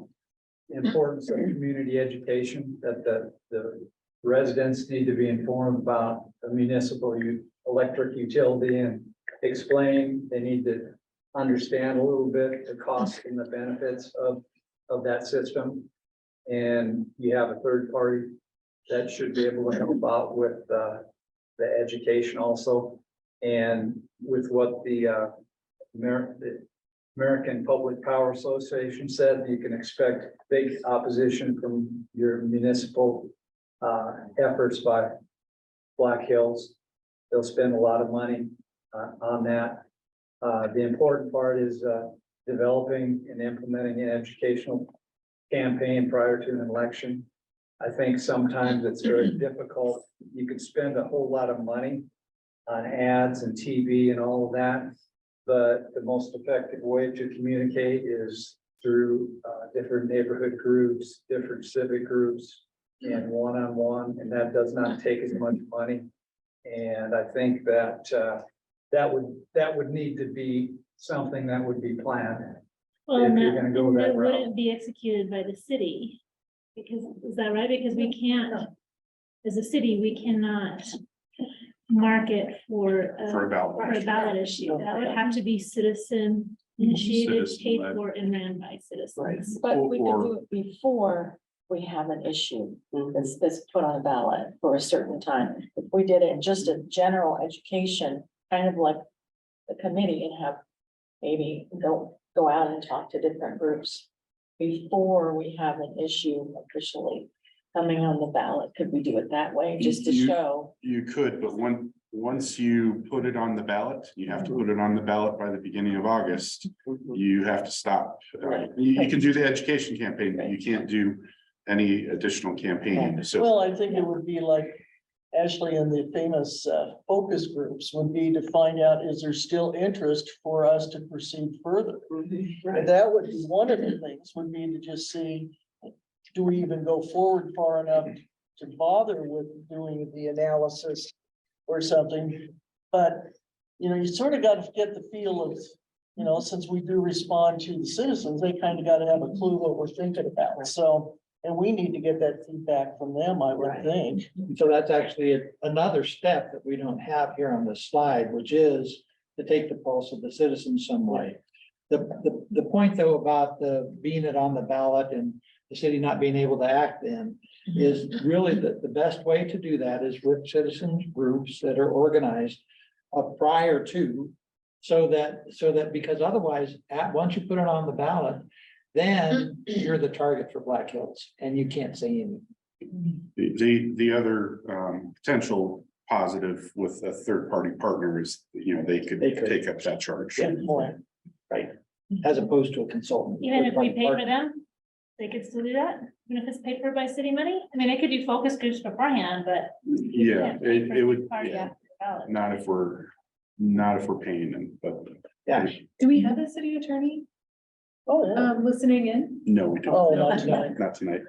importance of community education, that the residents need to be informed about the municipal electric utility and explain, they need to understand a little bit the costs and the benefits of that system. And you have a third party that should be able to help out with the education also. And with what the American Public Power Association said, you can expect big opposition from your municipal efforts by Black Hills. They'll spend a lot of money on that. The important part is developing and implementing an educational campaign prior to an election. I think sometimes it's very difficult. You could spend a whole lot of money on ads and TV and all of that. But the most effective way to communicate is through different neighborhood groups, different civic groups, and one-on-one, and that does not take as much money. And I think that that would need to be something that would be planned. Well, If and you're that, gonna go and that that route. wouldn't be executed by the city. Because, is that right? Because we can't, as a city, we cannot market for For a ballot. for a ballot issue. That would have to be citizen initiated, Citizen paid led. for and ran by citizens. But we Or- could do it before we have an issue that's put on a ballot for a certain time. If we did it just a general education, kind of like the committee, and have maybe go out and talk to different groups before we have an issue officially coming on the ballot. Could we do it that way, just to You- show? You could, but once you put it on the ballot, you have to put it on the ballot by the beginning of August. You have to stop. Right. You can do the education campaign, but you can't do any additional campaigning. So Well, I think it would be like Ashley and the famous focus groups would be to find out, is there still interest for us to proceed further? And that would be one of the things, would be to just see, do we even go forward far enough to bother with doing the analysis or something? But, you know, you sort of got to get the feel of, you know, since we do respond to the citizens, they kind of got to have a clue what we're thinking about. So, and we need to get that feedback from them, I would Right. think. So that's actually another step that we don't have here on this slide, which is to take the pulse of the citizens some way. The point though about being it on the ballot and the city not being able to act then is really the best way to do that is with citizens groups that are organized prior to, so that because otherwise, once you put it on the ballot, then you're the target for Black Hills and you can't say anything. the other potential positive with a third party partner is, you know, they could They could. take up that charge. Good point. Right. As opposed to a consultant. Even if we pay for them, they could still do that, even if it's paid for by city money? I mean, they could do focus groups beforehand, but. Yeah, it would, Party yeah, after the ballot. not if we're Not if we're paying them, but Yeah. Do we have a city attorney, Oh, yeah. listening in? no, we don't. Oh, not tonight. Not tonight.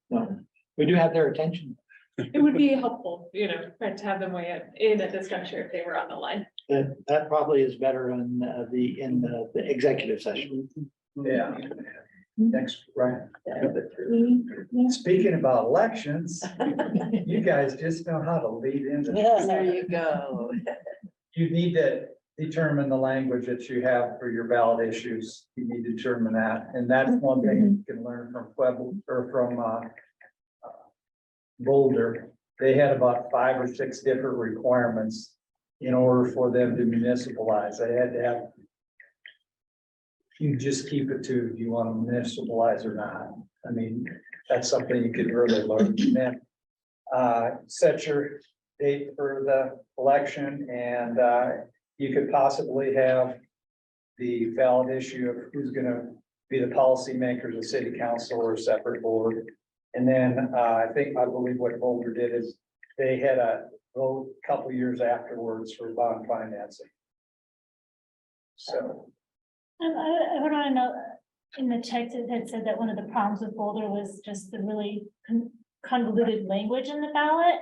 No, we do have their attention. It would be helpful, you know, to have them weigh in at this juncture if they were on the line. That probably is better in the executive session. Yeah. Thanks, Brian. Speaking about elections, you guys just know how to lead into. There you go. You need to determine the language that you have for your ballot issues. You need to determine that, and that's one thing you can learn from Pueblo or from Boulder. They had about 5 or 6 different requirements in order for them to municipalize. They had to have. You just keep it to, do you want to municipalize or not? I mean, that's something you could really learn. And then set your date for the election, and you could possibly have the valid issue of who's gonna be the policymakers, a city council or a separate board. And then I believe what Boulder did is they had a vote a couple years afterwards for bond financing. So, I would want to know, in the text, it had said that one of the problems with Boulder was just the really convoluted language in the ballot.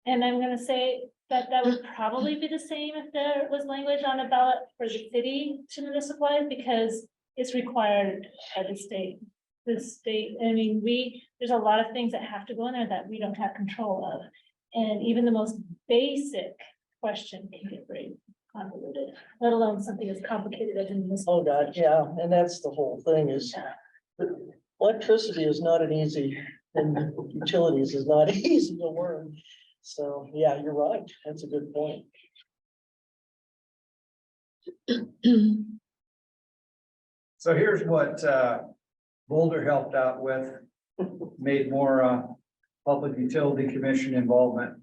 And I'm gonna say that that would probably be the same if there was language on a ballot for the city to municipalize, because it's required by the state. The state, I mean, there's a lot of things that have to go in there that we don't have control of. And even the most basic question can get very convoluted, let alone something as complicated as in this. Oh, God, yeah, and that's the whole thing is, electricity is not an easy, and utilities is not easy to learn. So, yeah, you're right, that's a good point. so here's what Boulder helped out with, made more Public Utility Commission involvement.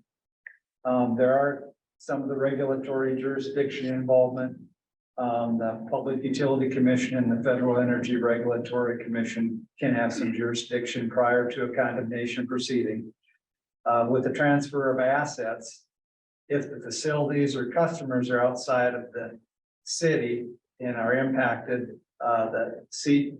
There are some of the regulatory jurisdiction involvement. The Public Utility Commission and the Federal Energy Regulatory Commission can have some jurisdiction prior to a condemnation proceeding. With the transfer of assets, if the facilities or customers are outside of the city and are impacted, the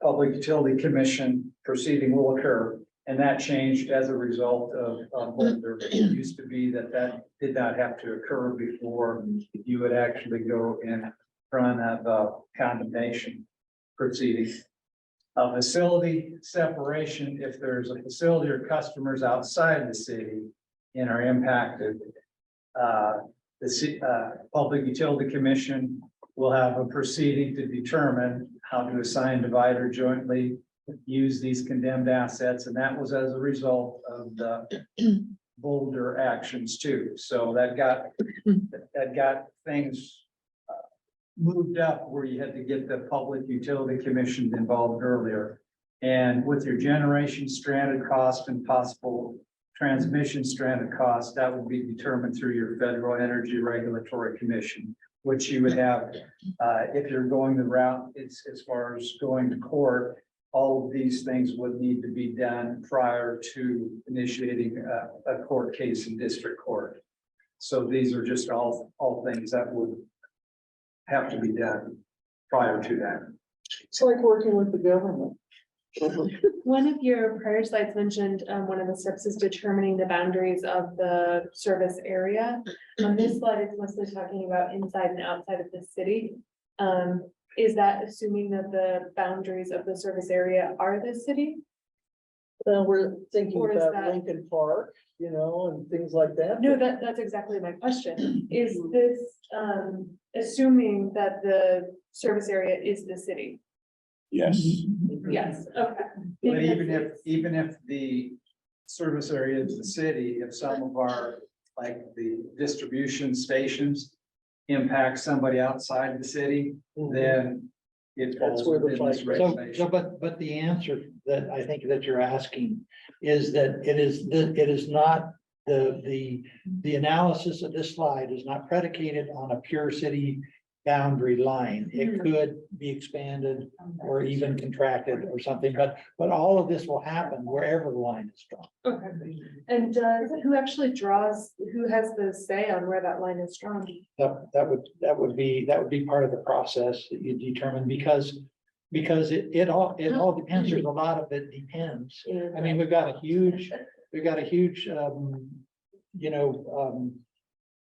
Public Utility Commission proceeding will occur. And that changed as a result of Boulder. It used to be that did not have to occur before you would actually go in front of a condemnation proceeding. A facility separation, if there's a facility or customers outside the city and are impacted, the Public Utility Commission will have a proceeding to determine how to assign, divide, or jointly use these condemned assets, and that was as a result of the Boulder actions too. So that got things moved up where you had to get the Public Utility Commission involved earlier. And with your generation stranded cost and possible transmission stranded cost, that would be determined through your Federal Energy Regulatory Commission, which you would have, if you're going the route, it's as far as going to court. All of these things would need to be done prior to initiating a court case in district court. So these are just all things that would have to be done prior to that. It's like working with the government. One of your prior slides mentioned, one of the steps is determining the boundaries of the service area. On this slide, it's mostly talking about inside and outside of the city. Is that assuming that the boundaries of the service area are the city? We're thinking Or is about that- Lincoln Park, and things like that. No, that's exactly my question. Is this, assuming that the service area is the city? Yes, Yes, okay. But even if the service area is the city, if some of our, like the distribution stations impact somebody outside the city, then it That's falls where the within this fight- regulation. But the answer that I think that you're asking is that it is not the analysis of this slide is not predicated on a pure city boundary line. It could be expanded or even contracted or something, but all of this will happen wherever the line is drawn. Okay. And who actually draws, who has the say on where that line is drawn? That would be part of the process that you determine because it all depends. There's a lot of it depends. I mean, we've got a huge,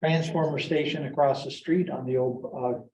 transformer station across the street on the old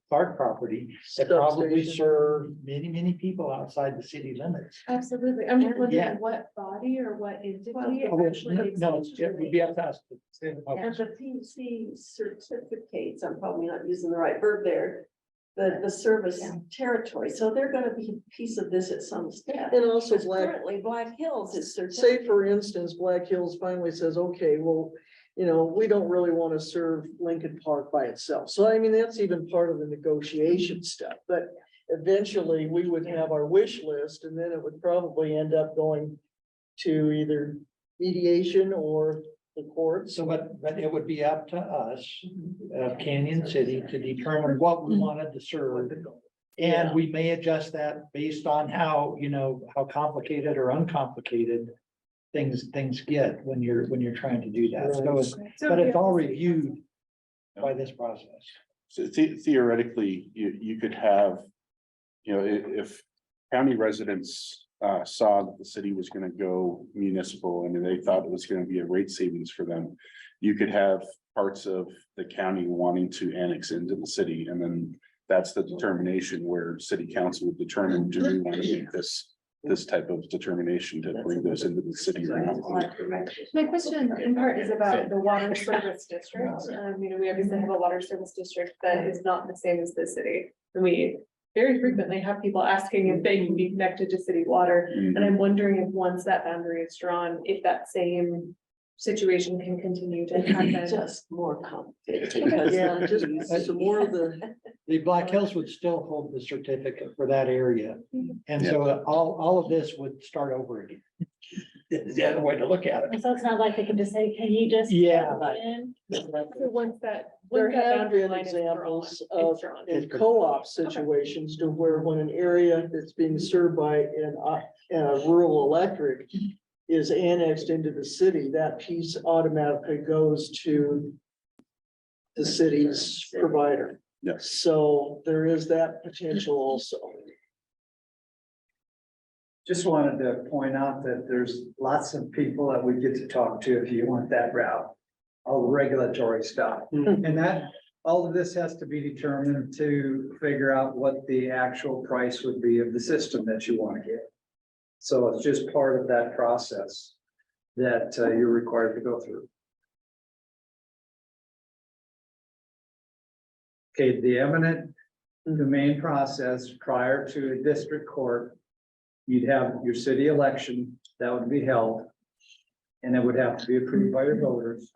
Clark property that probably Substation. serve many people outside the city limits. Absolutely. I'm just wondering Yeah. what body or what entity Oh, actually. no, it would be up to us. And the PUC certificates, I'm probably not using the right verb there, the service territory, so they're gonna be a piece of this at some step. And also Because Black, currently Black Hills is say certificate. for instance, Black Hills finally says, okay, well, we don't really want to serve Lincoln Park by itself. So I mean, that's even part of the negotiation stuff, but eventually we would have our wish list and then it would probably end up going to either mediation or the courts. So, but it would be up to us, Canyon City, to determine what we wanted to serve. And we may adjust that based on how complicated or uncomplicated things get when you're trying to do that. So it's, but it's all reviewed by this process. So theoretically, you could have, if county residents saw that the city was gonna go municipal and they thought it was gonna be a rate savings for them, you could have parts of the county wanting to annex into the city, and then that's the determination where city council would determine, do we want to make this type of determination to bring those into the city or not? My question in part is about the water service district. We obviously have a water service district that is not the same as the city. And we very frequently have people asking if they can be connected to city water. And I'm wondering if once that boundary is drawn, if that same situation can continue to happen. Just more complicated. because Yeah, just some more of The Black Hills would still hold the certificate for that area. And so all of this would start over again. Is the other way to look at it. So it's not like they can just say, can you just? Yeah. put it in? So once that There have boundary been line is drawn, examples it's of drawn. in co-op situations to where when an area that's being served by a rural electric is annexed into the city, that piece automatically goes to the city's provider. Yes. So there is that potential also. Just wanted to point out that there's lots of people that we get to talk to if you want that route. All the regulatory stuff. And that, all of this has to be determined to figure out what the actual price would be of the system that you want to get. So it's just part of that process that you're required to go through. Okay, the eminent domain process prior to a district court. You'd have your city election that would be held. And it would have to be approved by your voters.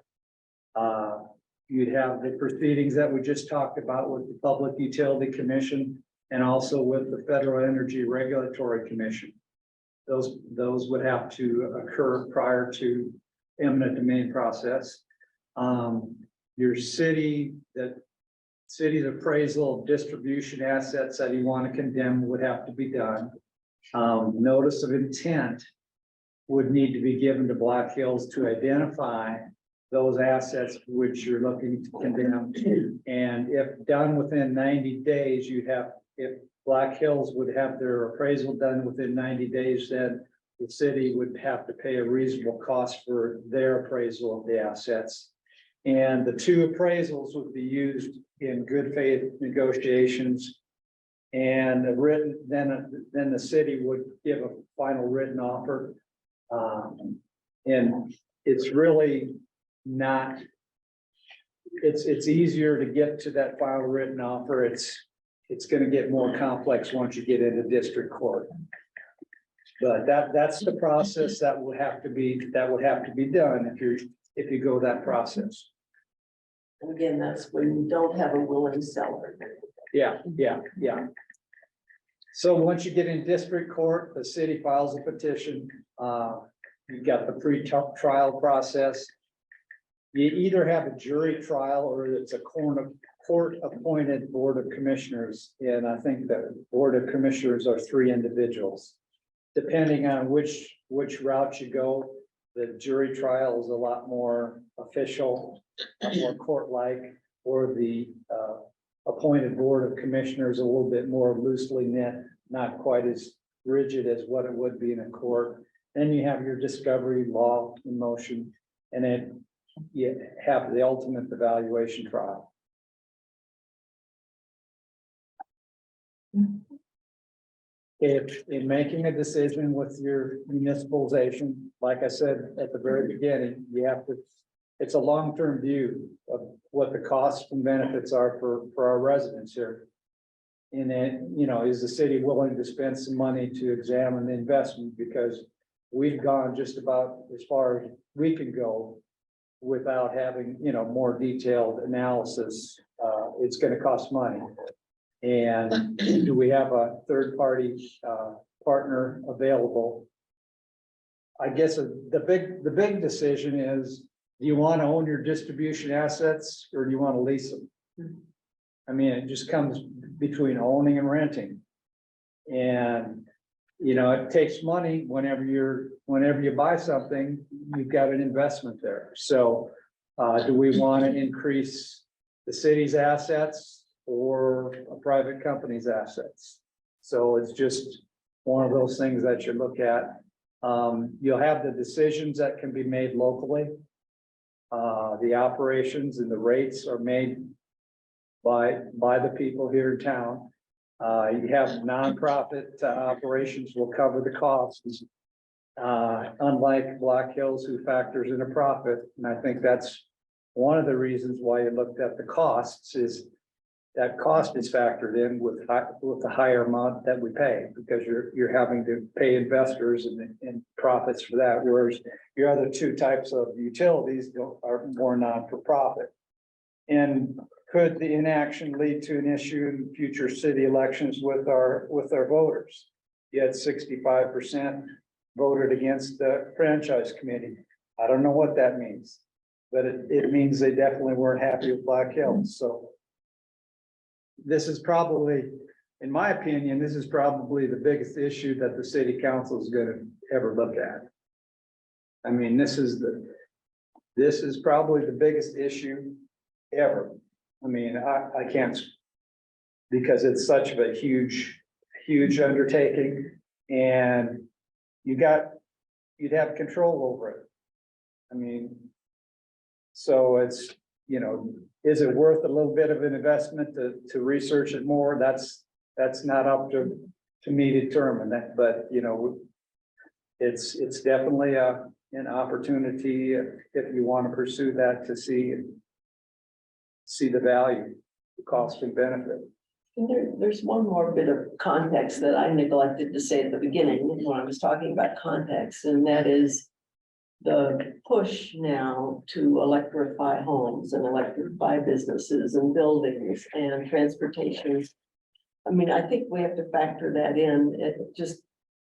You'd have the proceedings that we just talked about with the Public Utility Commission and also with the Federal Energy Regulatory Commission. Those would have to occur prior to eminent domain process. Your city's appraisal of distribution assets that you want to condemn would have to be done. Notice of intent would need to be given to Black Hills to identify those assets which you're looking to condemn. And if done within 90 days, if Black Hills would have their appraisal done within 90 days, then the city would have to pay a reasonable cost for their appraisal of the assets. And the two appraisals would be used in good faith negotiations. And then the city would give a final written offer. And it's really not, it's easier to get to that final written offer. It's gonna get more complex once you get into district court. But that's the process that would have to be done if you go that process. And again, that's when you don't have a willing seller. Yeah. So once you get in district court, the city files a petition. You've got the pre-trial process. You either have a jury trial or it's a court-appointed board of commissioners, and I think the board of commissioners are 3 individuals. Depending on which route you go, the jury trial is a lot more official, a lot more court-like, or the appointed board of commissioners a little bit more loosely knit, not quite as rigid as what it would be in a court. Then you have your discovery law in motion, and then you have the ultimate evaluation trial. If in making a decision with your municipalization, like I said at the very beginning, you have to, it's a long-term view of what the costs and benefits are for our residents here. And then, you know, is the city willing to spend some money to examine the investment? Because we've gone just about as far as we can go without having, you know, more detailed analysis. It's gonna cost money. And do we have a third-party partner available? I guess the big decision is, do you want to own your distribution assets or do you want to lease them? I mean, it just comes between owning and renting. And, you know, it takes money whenever you buy something, you've got an investment there. So do we want to increase the city's assets or a private company's assets? So it's just one of those things that you look at. You'll have the decisions that can be made locally. The operations and the rates are made by the people here in town. You have nonprofit operations will cover the costs. Unlike Black Hills, who factors in a profit, and I think that's one of the reasons why you looked at the costs is that cost is factored in with the higher amount that we pay, because you're having to pay investors and profits for that, whereas your other 2 types of utilities are more non-for-profit. And could the inaction lead to an issue in future city elections with our voters? You had 65% voted against the franchise committee. I don't know what that means, but it means they definitely weren't happy with Black Hills, so. This is probably, in my opinion, this is probably the biggest issue that the city council is going to ever look at. I mean, this is probably the biggest issue ever. I mean, I can't, because it's such a huge undertaking, and you'd have control over it. I mean, so it's, you know, is it worth a little bit of an investment to research it more? That's not up to me to determine that, but you know, it's definitely an opportunity if you want to pursue that, to see the value, the cost and benefit. And there's one more bit of context that I neglected to say at the beginning when I was talking about context, and that is the push now to electrify homes and electrify businesses and buildings and transportation. I mean, I think we have to factor that in. It just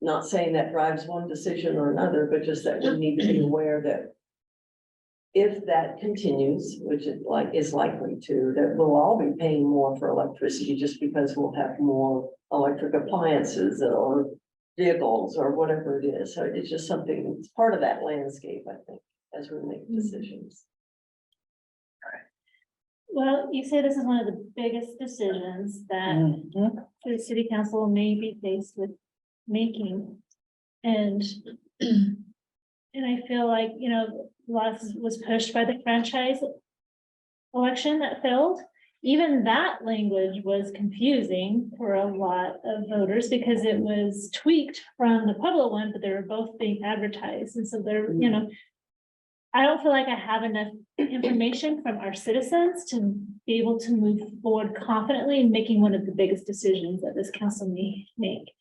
not saying that drives one decision or another, but just that we need to be aware that if that continues, which is likely to, that we'll all be paying more for electricity just because we'll have more electric appliances or vehicles or whatever it is. So it's just something, it's part of that landscape, I think, as we make decisions. Well, you say this is one of the biggest decisions that the city council may be faced with making. And I feel like, you know, lots was pushed by the franchise election that failed. Even that language was confusing for a lot of voters because it was tweaked from the Pueblo one, but they were both being advertised. And so they're, you know, I don't feel like I have enough information from our citizens to be able to move forward confidently in making one of the biggest decisions that this council may make.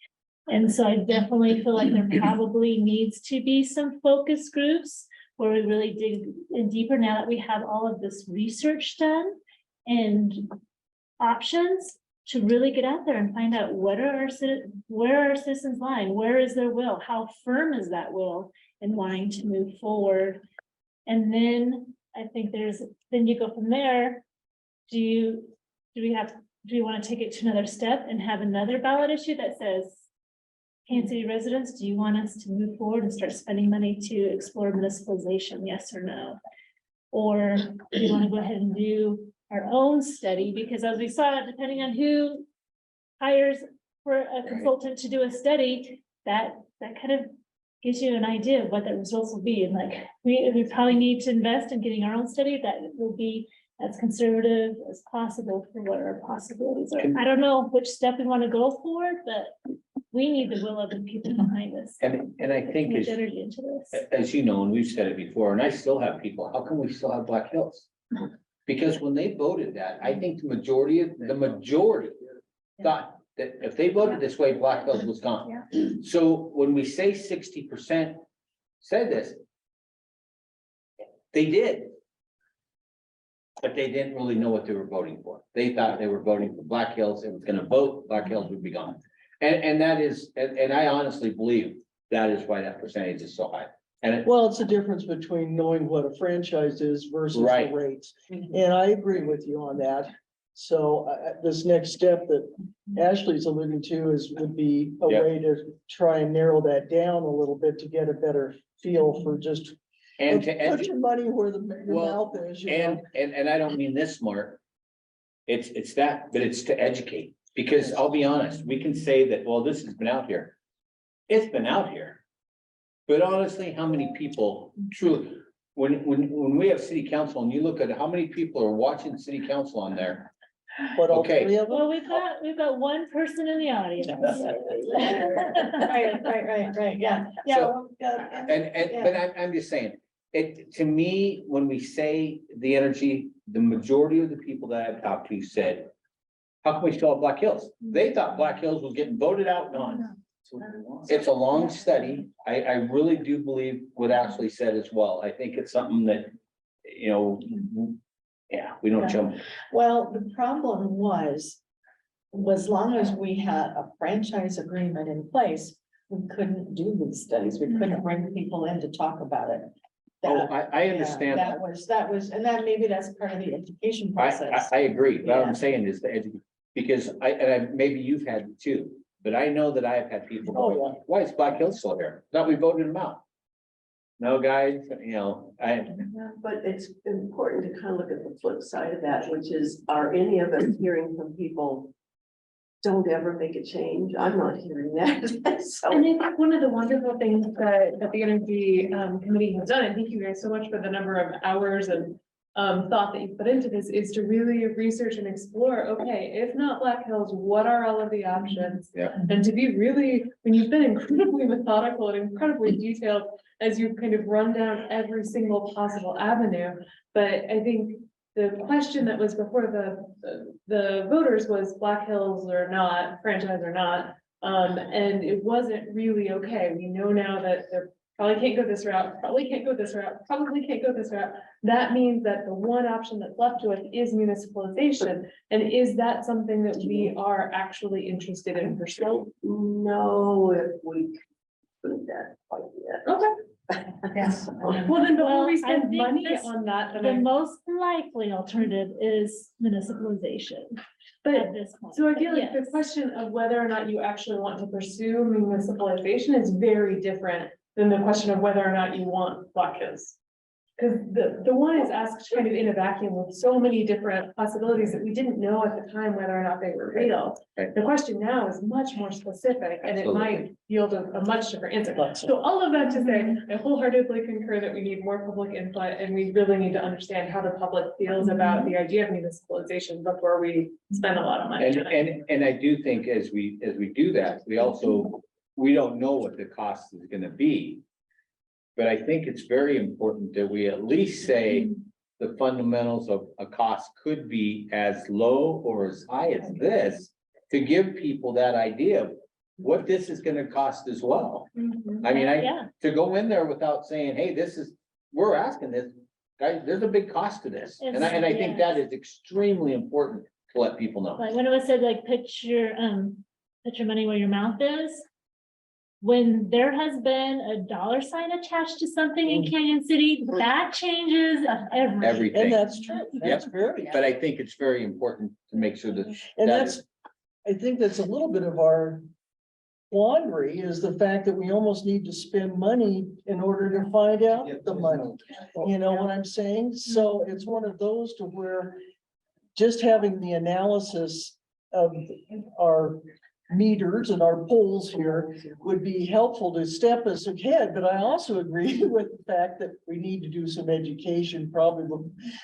And so I definitely feel like there probably needs to be some focus groups where we really dig in deeper now that we have all of this research done and options to really get out there and find out where are our citizens lying, where is their will, how firm is that will in wanting to move forward. And then I think then you go from there. Do you do we want to take it to another step and have another ballot issue that says, Kansas City residents, do you want us to move forward and start spending money to explore municipalization, yes or no? Or do you want to go ahead and do our own study? Because as we saw, depending on who hires for a consultant to do a study, that kind of gives you an idea of what the results will be. And like, we probably need to invest in getting our own study that will be as conservative as possible for what our possibilities are. I don't know which step we want to go for, but we need the will of the people behind us. And I think Much as, energy into this. as you know, and we've said it before, and I still have people, how come we still have Black Hills? Because when they voted that, I think the majority thought that if they voted this way, Black Hills was gone. So when we say 60% said this, they did. But they didn't really know what they were voting for. They thought they were voting for Black Hills. It was gonna vote, Black Hills would be gone. And that is, and I honestly believe that is why that percentage is so high. And it, Well, it's the difference between knowing what a franchise is versus the Right. rates. And I agree with you on that. So this next step that Ashley's alluding to would be a Yeah. way to try and narrow that down a little bit to get a better feel for just and to put your money where your Well, mouth is, you know? and I don't mean this smart. It's that, but it's to educate, because I'll be honest, we can say that, well, this has been out here. It's been out here. But honestly, how many people truly, when we have city council and you look at how many people are watching city council on there. But all Okay. three of them. Well, we've got one person in the audience. Right, yeah. So- Yeah. And, but I'm just saying, to me, when we say the energy, the majority of the people that I've talked to said, how can we still have Black Hills? They thought Black Hills was getting voted out and on. It's a long study. I really do believe what Ashley said as well. I think it's something that, you know, yeah, we don't jump. Well, the problem was as long as we had a franchise agreement in place, we couldn't do these studies. We couldn't bring people in to talk about it. Oh, That- I yeah, understand that. That was, and that maybe that's part of the education process. I agree. What Yeah. I'm saying is the education, because maybe you've had it too, but I know that I have had people Oh, go, yeah. why is Black Hills still here? Thought we voted them out. No, guys, you know, But it's important to kind of look at the flip side of that, which is, are any of us hearing from people? Don't ever make a change. I'm not hearing that. So. And I think one of the wonderful things that the Energy Committee has done, and thank you guys so much for the number of hours and thought that you put into this, is to really research and explore, okay, if not Black Hills, what are all of the options? Yeah. And to be really, when you've been incredibly methodical and incredibly detailed as you kind of run down every single possible avenue. But I think the question that was before the voters was Black Hills or not, franchise or not. And it wasn't really okay. We know now that they're probably can't go this route, probably can't go this route, probably can't go this route. That means that the one option that's left to us is municipalization. And is that something that we are actually interested in pursuing? No, if we put that quite yet. Okay. Yes. Well, then before we I spend think money this- on that, then The I, most likely alternative is municipalization but at this point. so I feel like the Yes. question of whether or not you actually want to pursue municipalization is very different than the question of whether or not you want Black Hills. Because the one is asked kind of in a vacuum with so many different possibilities that we didn't know at the time whether or not they were real. Right. The question now is much more specific and it Absolutely. might yield a much different answer. So all of that to say, I wholeheartedly concur that we need more public input and we really need to understand how the public feels about the idea of municipalization before we spend a lot of money. on it. and I do think as we do that, we don't know what the cost is gonna be. But I think it's very important that we at least say the fundamentals of a cost could be as low or as high as this. To give people that idea of what this is gonna cost as well. I mean, Yeah, to go in there without saying, hey, we're asking this, guys, there's a big cost to this. And I think that is extremely important to let people know. like when it was said, like, put your money where your mouth is. when there has been a dollar sign attached to something in Canyon City, that changes everything. Everything. And that's true. That's very. But I think it's very important to make sure that. And that that's, I think that's a little bit of our quandary is the fact that we almost need to spend money in order to find out the money. You know what I'm saying? So it's one of those to where just having the analysis of our meters and our polls here would be helpful to step us ahead, but I also agree with the fact that we need to do some education probably.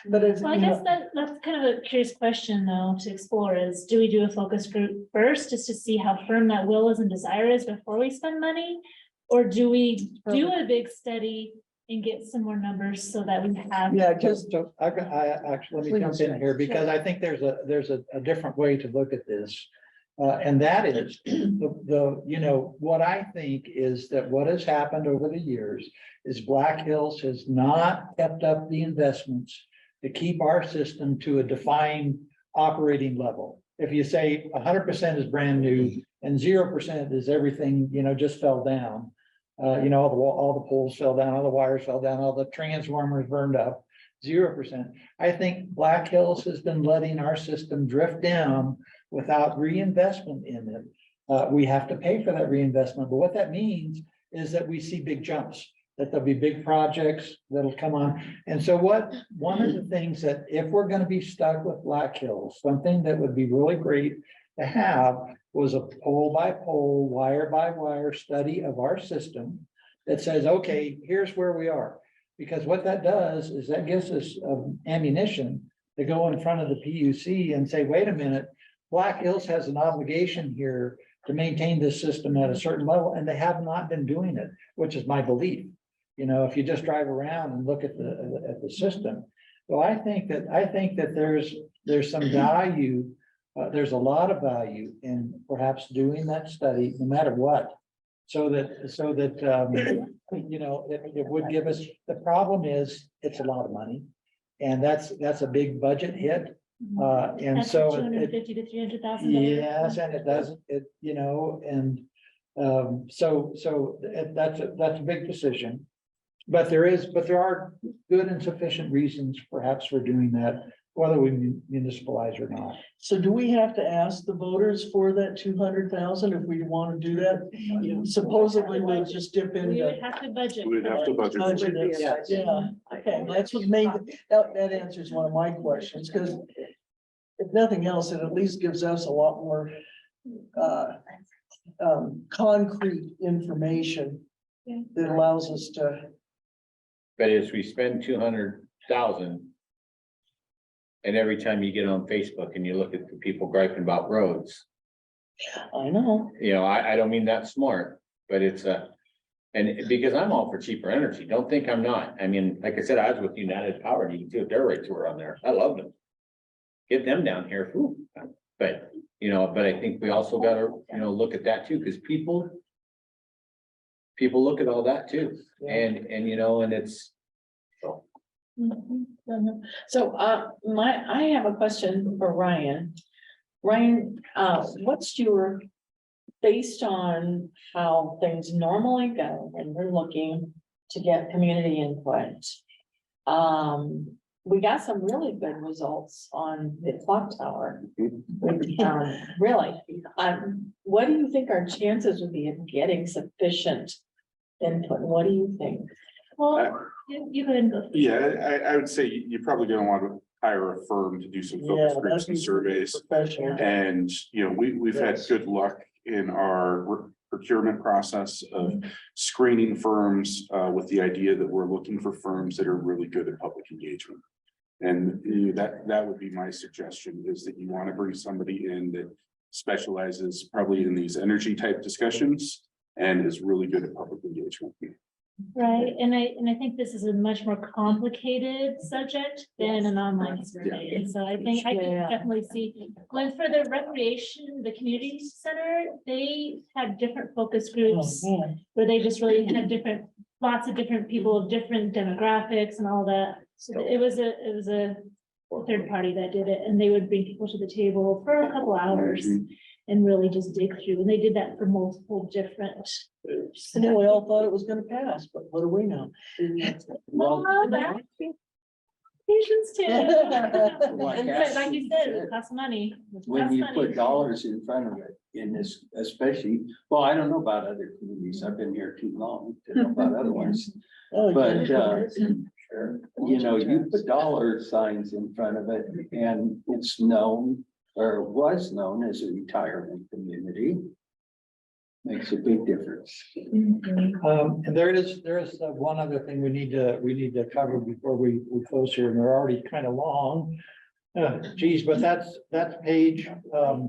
But it's, Well, I you guess know, that's kind of a curious question though to explore is, do we do a focus group first just to see how firm that will is and desire is before we spend money? Or do we do a big study and get some more numbers so that we have? yeah, because So I actually, let me jump in here because I think there's a different way to look at this. And that is you know, what I think is that what has happened over the years is Black Hills has not kept up the investments to keep our system to a defined operating level. If you say 100% is brand new and 0% is everything, you know, just fell down. You know, all the poles fell down, all the wires fell down, all the transformers burned up, 0%. I think Black Hills has been letting our system drift down without reinvestment in it. We have to pay for that reinvestment, but what that means is that we see big jumps, that there'll be big projects that'll come on. And so one of the things that if we're gonna be stuck with Black Hills, something that would be really great to have was a pole by pole, wire by wire study of our system that says, okay, here's where we are. Because what that does is that gives us ammunition to go in front of the PUC and say, wait a minute, Black Hills has an obligation here to maintain this system at a certain level, and they have not been doing it, which is my belief. You know, if you just drive around and look at the system. So I think that there's some value, there's a lot of value in perhaps doing that study, no matter what. So that, you know, it would give us, the problem is, it's a lot of money. And that's a big budget hit. And That's so. $250,000 to $300,000. Yes, and it doesn't, you know, and so that's a big decision. But there are good and sufficient reasons perhaps for doing that, whether we municipalize or not. so do we have to ask the voters for that 200,000 if we want to do that? Supposedly we'll just dip We into. would have to budget. We'd have to budget. for Budget, it. yeah, okay, that's what made, that answers one of my questions, because if nothing else, it at least gives us a lot more concrete information that allows us to, But as we spend 200,000. And every time you get on Facebook and you look at the people griping about roads, I know. you know, I don't mean that smart, but it's and because I'm all for cheaper energy, don't think I'm not. I mean, like I said, I was with United Power, and you can see what their rates were on there. I love them. Get them down here, whew. But, you know, but I think we also gotta, you know, look at that too, because people look at all that too, and you know, and it's. So, I have a question for Ryan. Ryan, what's your, based on how things normally go when we're looking to get community input? We got some really good results on the clock tower. Really, what do you think our chances would be of getting sufficient input? What do you think? Well, you can go. Yeah, I would say you're probably gonna want to hire a firm to do some Yeah, focus groups that'd and be surveys. professional. And, you know, we've had Yes. good luck in our procurement process of screening firms with the idea that we're looking for firms that are really good at public engagement. And that would be my suggestion, is that you want to bring somebody in that specializes probably in these energy type discussions and is really good at public engagement. Right, and I think this is a much more complicated subject than an online survey, and so I think I can Yeah. definitely see. When for the recreation, the community center, they had different focus groups. Where they just really had lots of different people, different demographics and all that. So it was a third party that did it, and they would bring people to the table for a couple hours. and really just dig through. And they did that for multiple different groups. And then we all thought it was gonna pass, but what do we know? Well, patience too. And but like you said, it costs money. It When costs you money. put dollars in front of it in this, especially, well, I don't know about other communities. I've been here too long to know about other ones. Oh, But, yeah. You know, you put dollar signs in front of it and it's known or was known as a retirement community. Makes a big difference. And there is one other thing we need to cover before we close here, and they're already kind of long. Geez, but that's page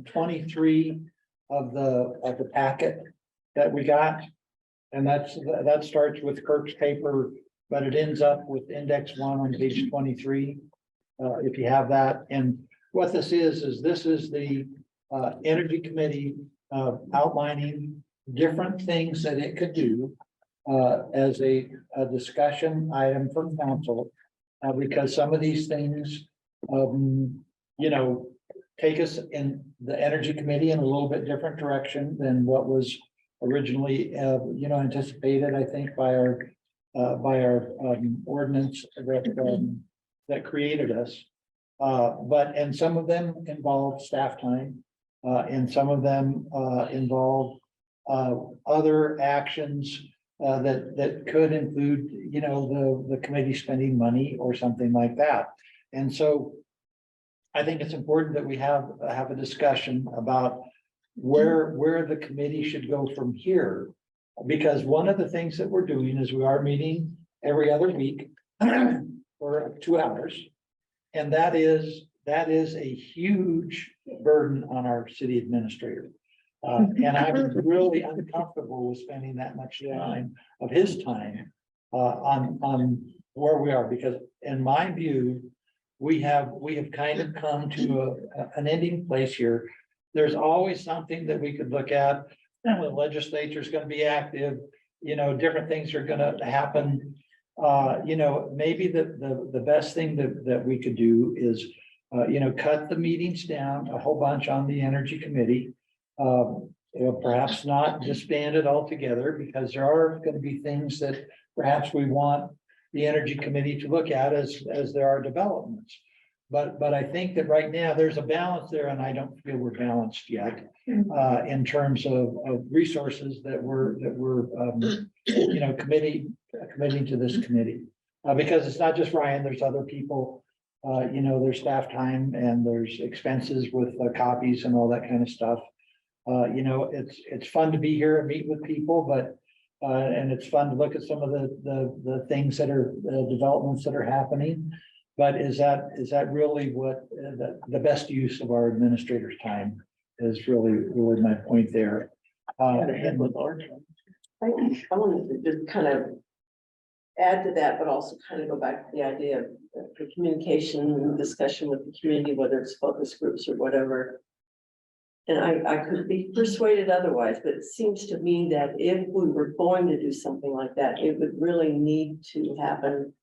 23 of the packet that we got. And that starts with Kirk's paper, but it ends up with index 1 on page 23. If you have that, and what this is this is the Energy Committee outlining different things that it could do as a discussion item for council, because some of these things, you know, take us in the Energy Committee in a little bit different direction than what was originally, you know, anticipated, I think, by our ordinance that created us. And some of them involve staff time, and some of them involve other actions that could include, you know, the committee spending money or something like that. And so I think it's important that we have a discussion about where the committee should go from here. Because one of the things that we're doing is we are meeting every other week for 2 hours. And that is a huge burden on our city administrator. And I'm really uncomfortable with spending that much time of his time on where we are, because in my view, we have kind of come to an ending place here. There's always something that we could look at. The legislature is going to be active, you know, different things are going to happen. You know, maybe the best thing that we could do is, you know, cut the meetings down a whole bunch on the Energy Committee. You know, perhaps not disband it altogether, because there are going to be things that perhaps we want the Energy Committee to look at as there are developments. But I think that right now there's a balance there, and I don't feel we're balanced yet in terms of resources that we're you know, committing to this committee. Because it's not just Ryan, there's other people, you know, there's staff time and there's expenses with copies and all that kind of stuff. You know, it's fun to be here and meet with people, but and it's fun to look at some of the things that are developments that are happening. But is that really what the best use of our administrator's time is really my point there. I wanted to just kind of add to that, but also kind of go back to the idea of the communication and discussion with the community, whether it's focus groups or whatever. And I could be persuaded otherwise, but it seems to me that if we were going to do something like that, it would really need to happen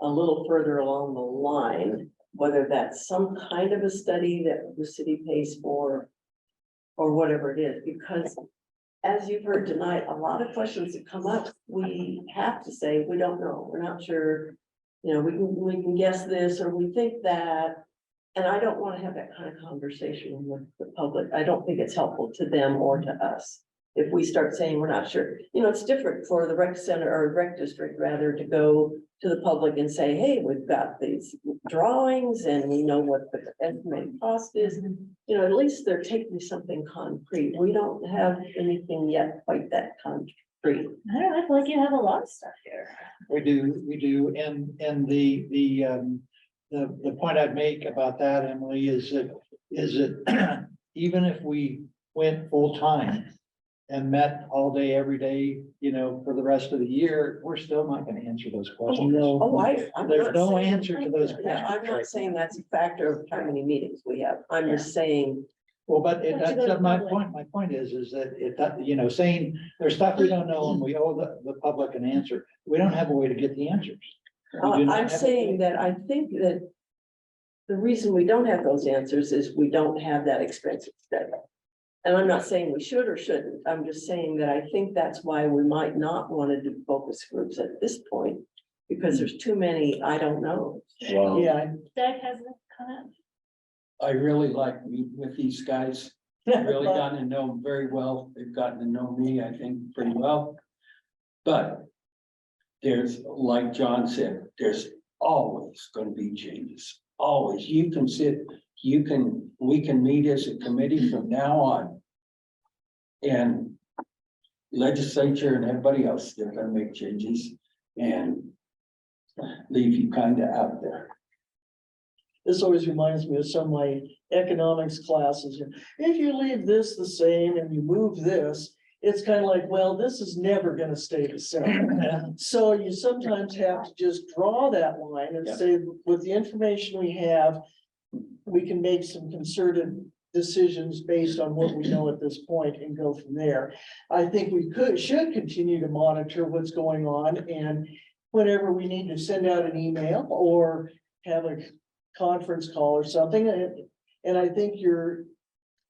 a little further along the line, whether that's some kind of a study that the city pays for or whatever it is, because as you've heard tonight, a lot of questions that come up, we have to say, we don't know, we're not sure. You know, we can guess this or we think that. And I don't want to have that kind of conversation with the public. I don't think it's helpful to them or to us. If we start saying we're not sure, you know, it's different for the rec center or rec district rather to go to the public and say, hey, we've got these drawings and we know what the estimated cost is. You know, at least they're taking something concrete. We don't have anything yet quite that concrete. I don't know, I feel like you have a lot of stuff here. We do, and the point I'd make about that, Emily, is that even if we went full time and met all day, every day, you know, for the rest of the year, we're still not going to answer those questions. I'm There's not no saying- answer to those Yeah, I'm not saying that's a factor of how many meetings we have. I'm just saying, Well, but But you go to that's my public. point. My point is that you know, saying there's stuff we don't know and we owe the public an answer. We don't have a way to get the answers. We do not I'm have a saying way. that I think that the reason we don't have those answers is we don't have that expensive study. And I'm not saying we should or shouldn't, I'm just saying that I think that's why we might not want to do focus groups at this point. Because there's too many, I don't know. Well, Yeah. Doug has a comment. I really like meeting with these guys. Really gotten to know them very well. They've gotten to know me, I think, pretty well. But there's, like John said, there's always gonna be changes. Always. You can sit, we can meet as a committee from now on. And legislature and everybody else, they're gonna make changes and leave you kind of out there. This always reminds me of some of my economics classes. If you leave this the same and you move this, it's kind of like, well, this is never gonna stay the same. So you sometimes have to just draw that line and Yep. say, with the information we have, we can make some concerted decisions based on what we know at this point and go from there. I think we should continue to monitor what's going on, and whenever we need to send out an email or have a conference call or something, and I think your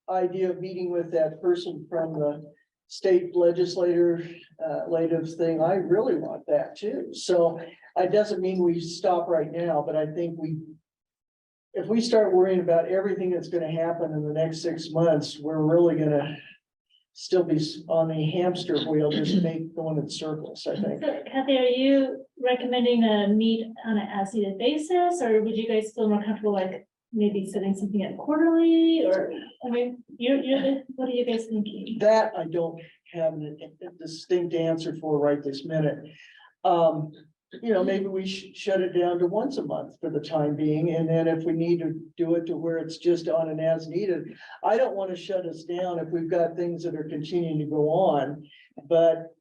idea of meeting with that person from the state legislative thing, I really want that too. So it doesn't mean we stop right now, but I think if we start worrying about everything that's gonna happen in the next 6 months, we're really gonna still be on the hamster wheel, just going in circles, I think. So Kathy, are you recommending a meet on an as needed basis, or would you guys feel more comfortable like maybe setting something up quarterly, or, I mean, what are you guys thinking? That I don't have a distinct answer for right this minute. Maybe we should shut it down to once a month for the time being, and then if we need to do it to where it's just on an as needed. I don't want to shut us down if we've got things that are continuing to go on, but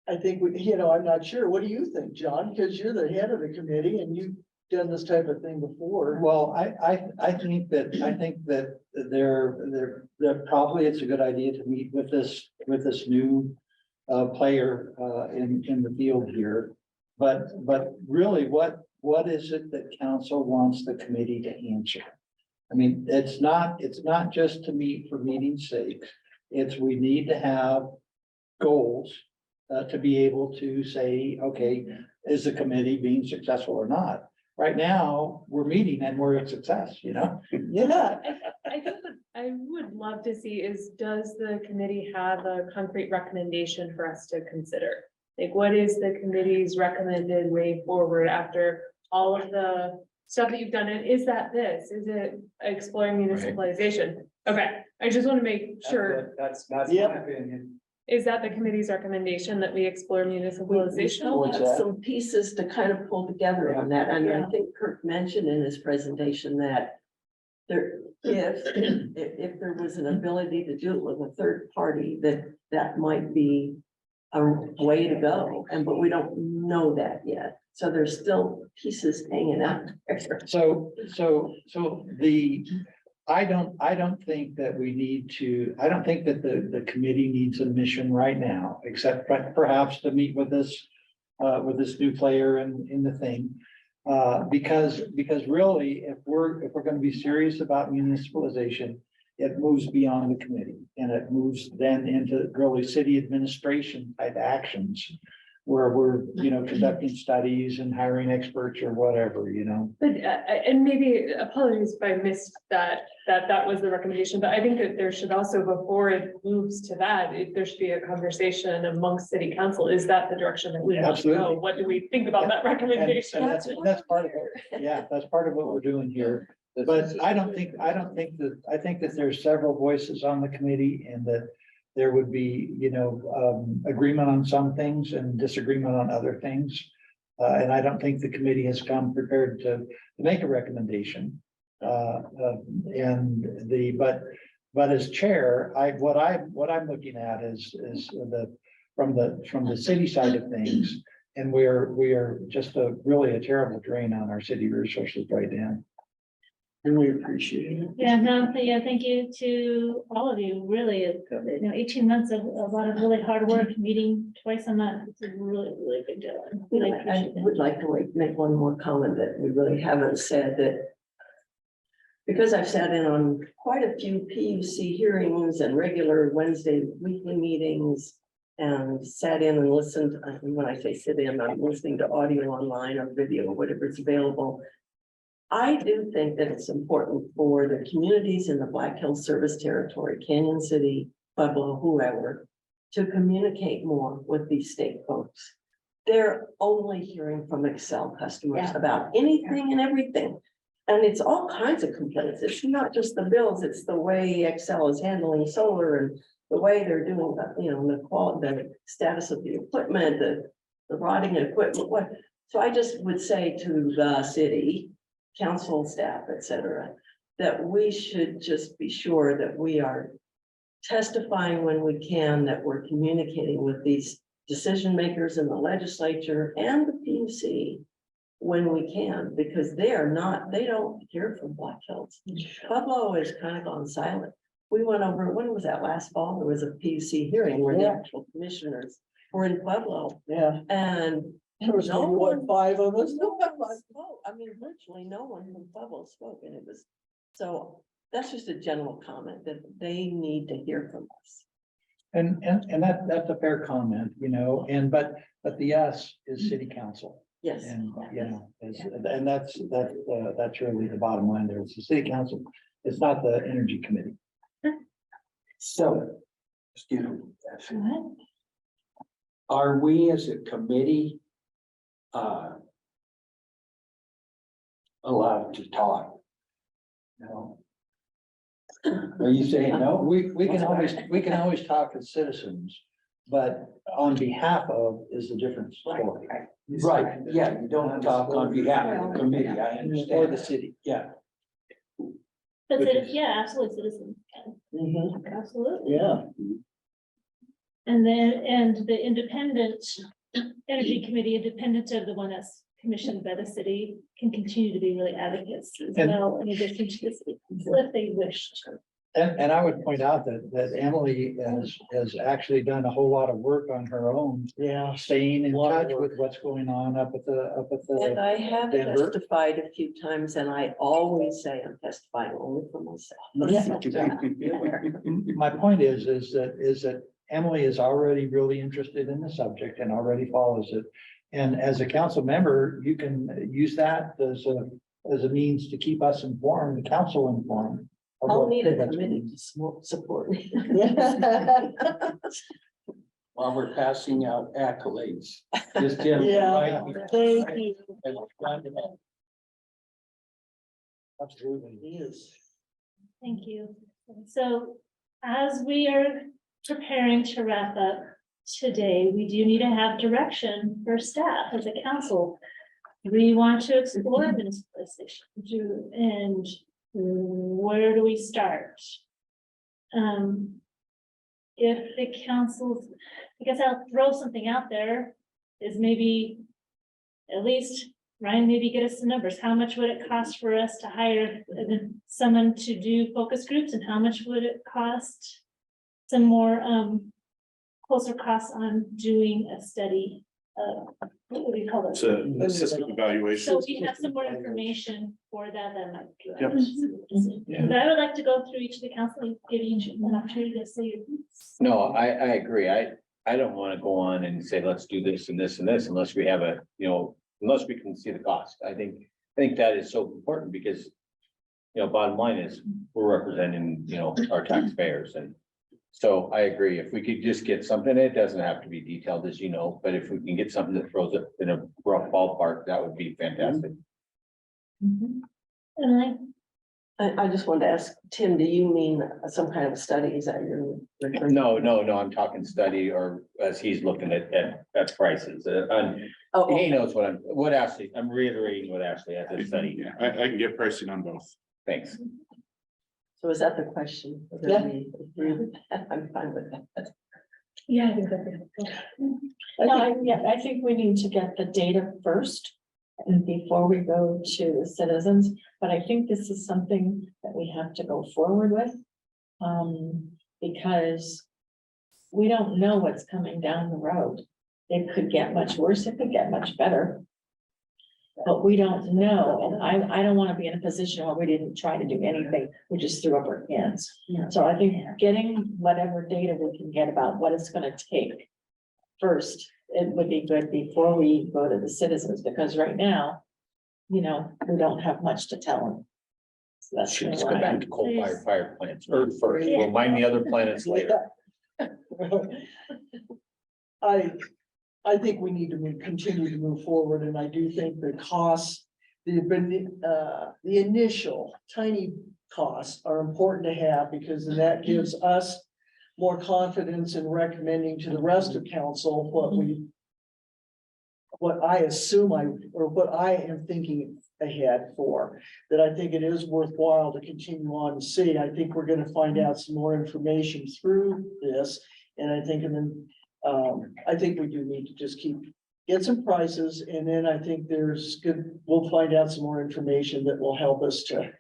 I think I'm not sure. What do you think, John? Because you're the head of the committee and you've done this type of thing before. Well, I think that there probably it's a good idea to meet with this new player in the field here. But really, what is it that council wants the committee to answer? I mean, it's not just to meet for meeting's sake. We need to have goals to be able to say, okay, is the committee being successful or not? Right now, we're meeting and we're a success, Yeah. I think what I would love to see is, does the committee have a concrete recommendation for us to consider? Like, what is the committee's recommended way forward after all of the stuff that you've done? And is that this? Is it exploring municipalization? Okay, I just want to make sure. That's Yep. my opinion. Is that the committee's recommendation that we explore We municipalization? still have some pieces to kind of pull together on that, and I Yeah. think Kirk mentioned in his presentation that if there was an ability to do it with a third party, that might be a way to go, but we don't know that yet. So there's still pieces hanging out there. So I don't think that we need to, I don't think that the committee needs a mission right now, except perhaps to meet with this new player in the thing. Because really, if we're gonna be serious about municipalization, it moves beyond the committee and it moves then into really city administration type actions. Where we're, conducting studies and hiring experts or whatever. But, and maybe apologies if I missed that was the recommendation, but I think that there should also, before it moves to that, there should be a conversation amongst city council. Is that the direction that we want to Absolutely. go? What do we think about that And recommendation? that's part of it. Yeah, that's part of what we're doing here. But I think that there's several voices on the committee and that there would be, agreement on some things and disagreement on other things. And I don't think the committee has come prepared to make a recommendation. But as chair, what I'm looking at is from the city side of things. And we are just really a terrible drain on our city resources right now. And we appreciate it. Thank you to all of you, really, 18 months of a lot of really hard work, meeting twice a month. It's a really, really big deal. Really I appreciate it. would like to make one more comment that we really haven't said, that because I've sat in on quite a few PUC hearings and regular Wednesday weekly meetings. And sat in and listened, and when I say sit in, I'm listening to audio online or video, or whatever's available. I do think that it's important for the communities in the Black Hills Service Territory, Canyon City, Pueblo, whoever, to communicate more with these state folks. They're only hearing from Excel customers Yeah. about anything and everything. And it's all kinds of complaints. It's not just the bills, it's the way Excel is handling solar and the way they're doing, the quality, the status of the equipment, the rotting equipment, what. So I just would say to the city, council staff, et cetera, that we should just be sure that we are testifying when we can, that we're communicating with these decision makers in the legislature and the PUC when we can, because they don't hear from Black Hills. Pueblo has kind of gone silent. We went over, when was that, last fall? There was a PUC hearing where the Yeah. actual commissioners were in Pueblo, Yeah, and there was no only what, one, 5 of us? no one spoke. I mean, virtually no one from Pueblo spoke, and it was, so that's just a general comment that they need to hear from us. And that's a fair comment, but the us is city council. Yes. And, and that's really the bottom line there. It's the city council. It's not the energy committee. So, excuse me, What? are we as a committee allowed to talk? No. Are you saying no? We can always talk as citizens, but on behalf of is a different story. Right, yeah, you don't talk on behalf of the committee, I Or understand. the city. Yeah, But Which is- yeah, absolutely, citizens, Mhm. absolutely. Yeah, And the independent energy committee, independent of the one that's commissioned by the city, can continue to be really advocates as And- well, in addition to the city, council if they wish to. And I would point out that Emily has actually done a whole lot of work on her own, yeah. staying in Lot of touch with work. what's going on up at And the. I have Denver. testified a few times, and I always say I'm testifying only for myself. My point is that Emily is already really interested in the subject and already follows it. And as a council member, you can use that as a means to keep us informed, the council informed. of I'll what- need a what's committee going to support me. while we're passing out accolades. This gentleman Yeah, right here. thank you. Absolutely. Yes. Thank you. So as we are preparing to wrap up today, we do need to have direction for staff as a council. We want to explore municipalization, and where do we start? If the council, I guess I'll throw something out there, is maybe at least Ryan, maybe get us some numbers. How much would it cost for us to hire someone to do focus groups, and how much would it cost? Some more closer costs on doing a study. What do you call it? It's a system evaluation. So we have some more information for that might. be Yep. But I would like to go through each of the council and give each an opportunity to say your piece. No, I agree. I don't want to go on and say, let's do this and this and this unless we have unless we can see the cost. I think that is so important because, bottom line is we're representing, our taxpayers. And so I agree. If we could just get something, it doesn't have to be detailed, as you know, but if we can get something that throws it in a rough ballpark, that would be fantastic. Emily? I just wanted to ask, Tim, do you mean some kind of study? Is that your? No, I'm talking study or as he's looking at prices. And Oh, he knows I'm reiterating what Ashley has to study. Yeah, I can get pricing on both. Thanks. so is that the question? Yeah. I'm fine with that. Yeah, I think that'd be helpful. No, I think we need to get the data first. And before we go to the citizens, but I think this is something that we have to go forward with. Because we don't know what's coming down the road. It could get much worse, it could get much better. but we don't know, and I don't wanna be in a position where we didn't try to do anything, we just threw up our hands. So I think getting whatever data we can get about what it's gonna take first, it would be good before we go to the citizens, because right now, you know, we don't have much to tell them. So that's Should kinda go why. back to coal-fired power plants first, we'll mind the other planets later. I think we need to continue to move forward, and I do think the costs, the initial tiny costs are important to have, because then that gives us more confidence in recommending to the rest of council what I assume or what I am thinking ahead for, that I think it is worthwhile to continue on and see. I think we're gonna find out some more information through this, and I think, I think we do need to just get some prices, and then I think we'll find out some more information that will help us to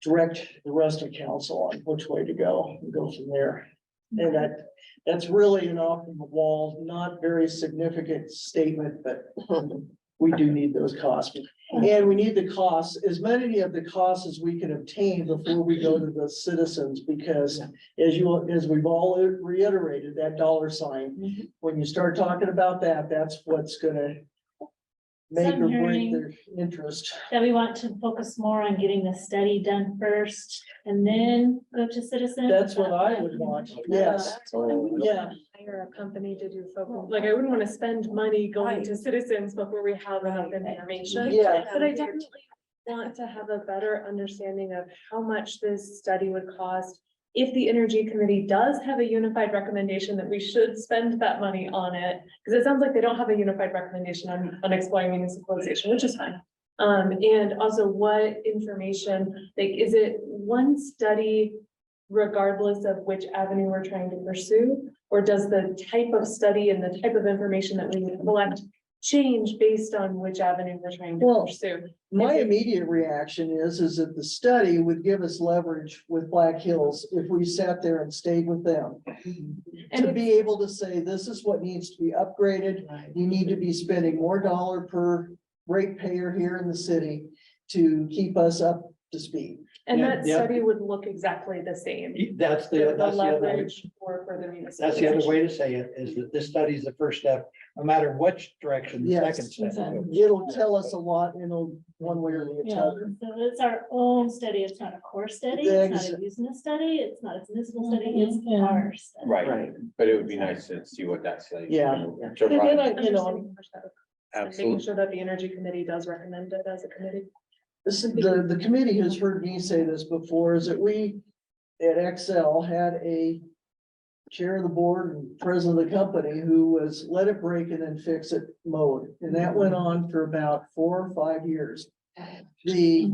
direct the rest of council on which way to go and go from there. And that's really an off the wall, not very significant statement, but we do need those costs. And we need the costs, as many of the costs as we can obtain before we go to the citizens, because as we've all reiterated, that dollar sign, when you start talking about that, that's what's gonna make or break their interest. That we want to focus more on getting the study done first and then go to citizens. That's what I would want, yes. Yeah. Hire a company to do focus, like I wouldn't want to spend money going to citizens before we have enough information. Yeah. But I definitely want to have a better understanding of how much this study would cost. If the Energy Committee does have a unified recommendation that we should spend that money on it, because it sounds like they don't have a unified recommendation on exploring municipalization, which is fine. And also what information, like, is it one study regardless of which avenue we're trying to pursue? Or does the type of study and the type of information that we collect change based on which avenue we're trying to Well, pursue? My immediate reaction is that the study would give us leverage with Black Hills if we sat there and stayed with them. To be able to say, this is what needs to be upgraded, you need to be spending more dollar per ratepayer here in the city to keep us up to speed. And Yeah, that yeah. study would look exactly the same. That's The the other, leverage for the municipal. that's the other way to say it, is that this study is the first step, no matter which direction the Yes. second step goes. It'll tell us a lot, one way or the Yeah, other. so it's our own study. It's not a core study. It's not a business study. It's not a municipal study. It's our study. Right, but it would be nice to see what that's like. Yeah. To And then run. Making Absolutely. sure that the Energy Committee does recommend it as a committee. The committee has heard me say this before, is that we at Excel had a chair of the board and president of the company who was let it break and then fix it mode. And that went on for about 4 or 5 years. The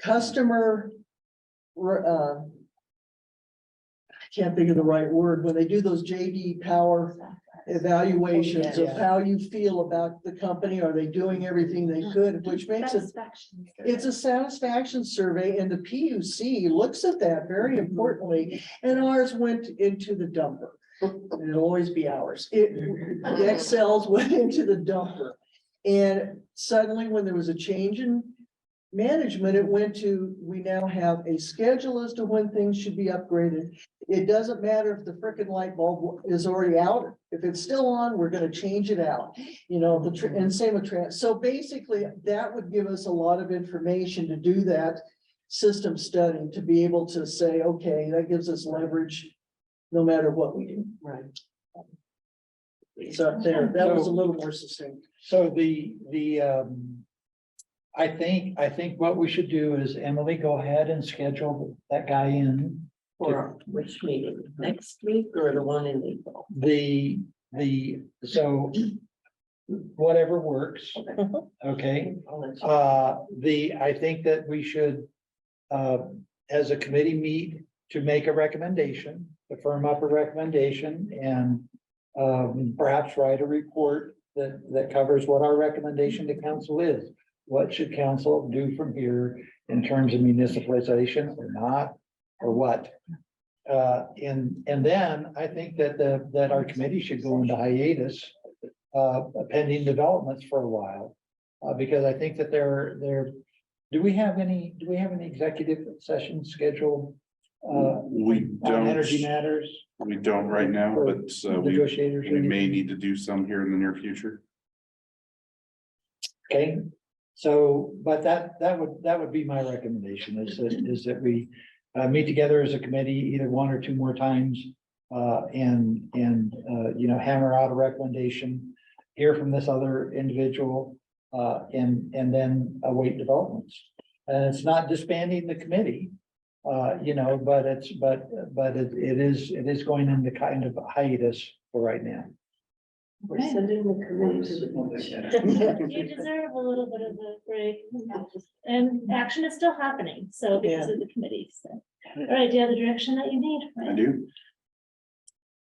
customer, I can't think of the right word, when they do those JD Power evaluations of how you feel about the company, are they doing everything they could, which makes it, it's a satisfaction survey, and the PUC looks at that very importantly, and ours went into the dumper. And it'll always be ours. The Excels went into the dumper. And suddenly, when there was a change in management, it went to, we now have a schedule as to when things should be upgraded. It doesn't matter if the frickin' light bulb is already out. If it's still on, we're gonna change it out. You know, and same with trans. So basically, that would give us a lot of information to do that system study, to be able to say, okay, that gives us leverage no matter what we do. Right. So there, that was a little more succinct. So I think what we should do is, Emily, go ahead and schedule that guy in. For which meeting, next week or the one in April? So whatever works, okay? I'll let you- I think that we should, as a committee, meet to make a recommendation, to firm up a recommendation, and perhaps write a report that covers what our recommendation to council is. What should council do from here in terms of municipalization or not, or what? And then I think that our committee should go into hiatus pending developments for a while. Because I think that do we have any executive sessions scheduled? We On energy don't, matters, we don't right now, Or but we negotiators. or may anything? need to do some here in the near future. Okay, so, but that would be my recommendation is that we meet together as a committee, either one or two more times. And you know, hammer out a recommendation, hear from this other individual, and then await developments. And it's not disbanding the committee, you know, but it is going into kind of a hiatus for right now. We're sending the committee to the. You deserve a little bit of a break. And action is still happening, so because of the committee, so. All right, do you have the direction that you need? I do.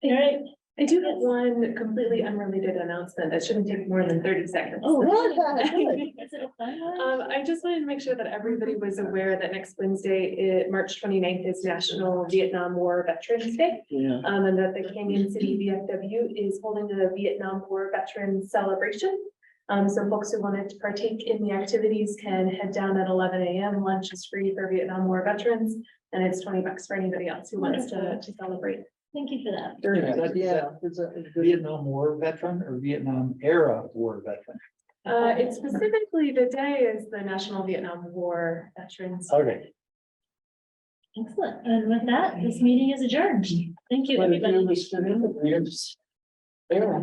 All right. I do have one completely unrelated announcement that shouldn't take more than 30 seconds. Oh, really? Is it a fun one? I just wanted to make sure that everybody was aware that next Wednesday, March 29th is National Vietnam War Veterans Day. Yeah. And that the Canyon City VFW is holding the Vietnam War Veterans Celebration. So folks who wanted to partake in the activities can head down at 11 a.m. Lunch is free for Vietnam War veterans, and it's $20 for anybody else who wants to celebrate. Thank you for that. Yeah. Vietnam War veteran or Vietnam era war veteran? It's specifically the day is the National Vietnam War Veterans. Okay. Excellent. And with that, this meeting is adjourned. Thank you, everybody. Yeah.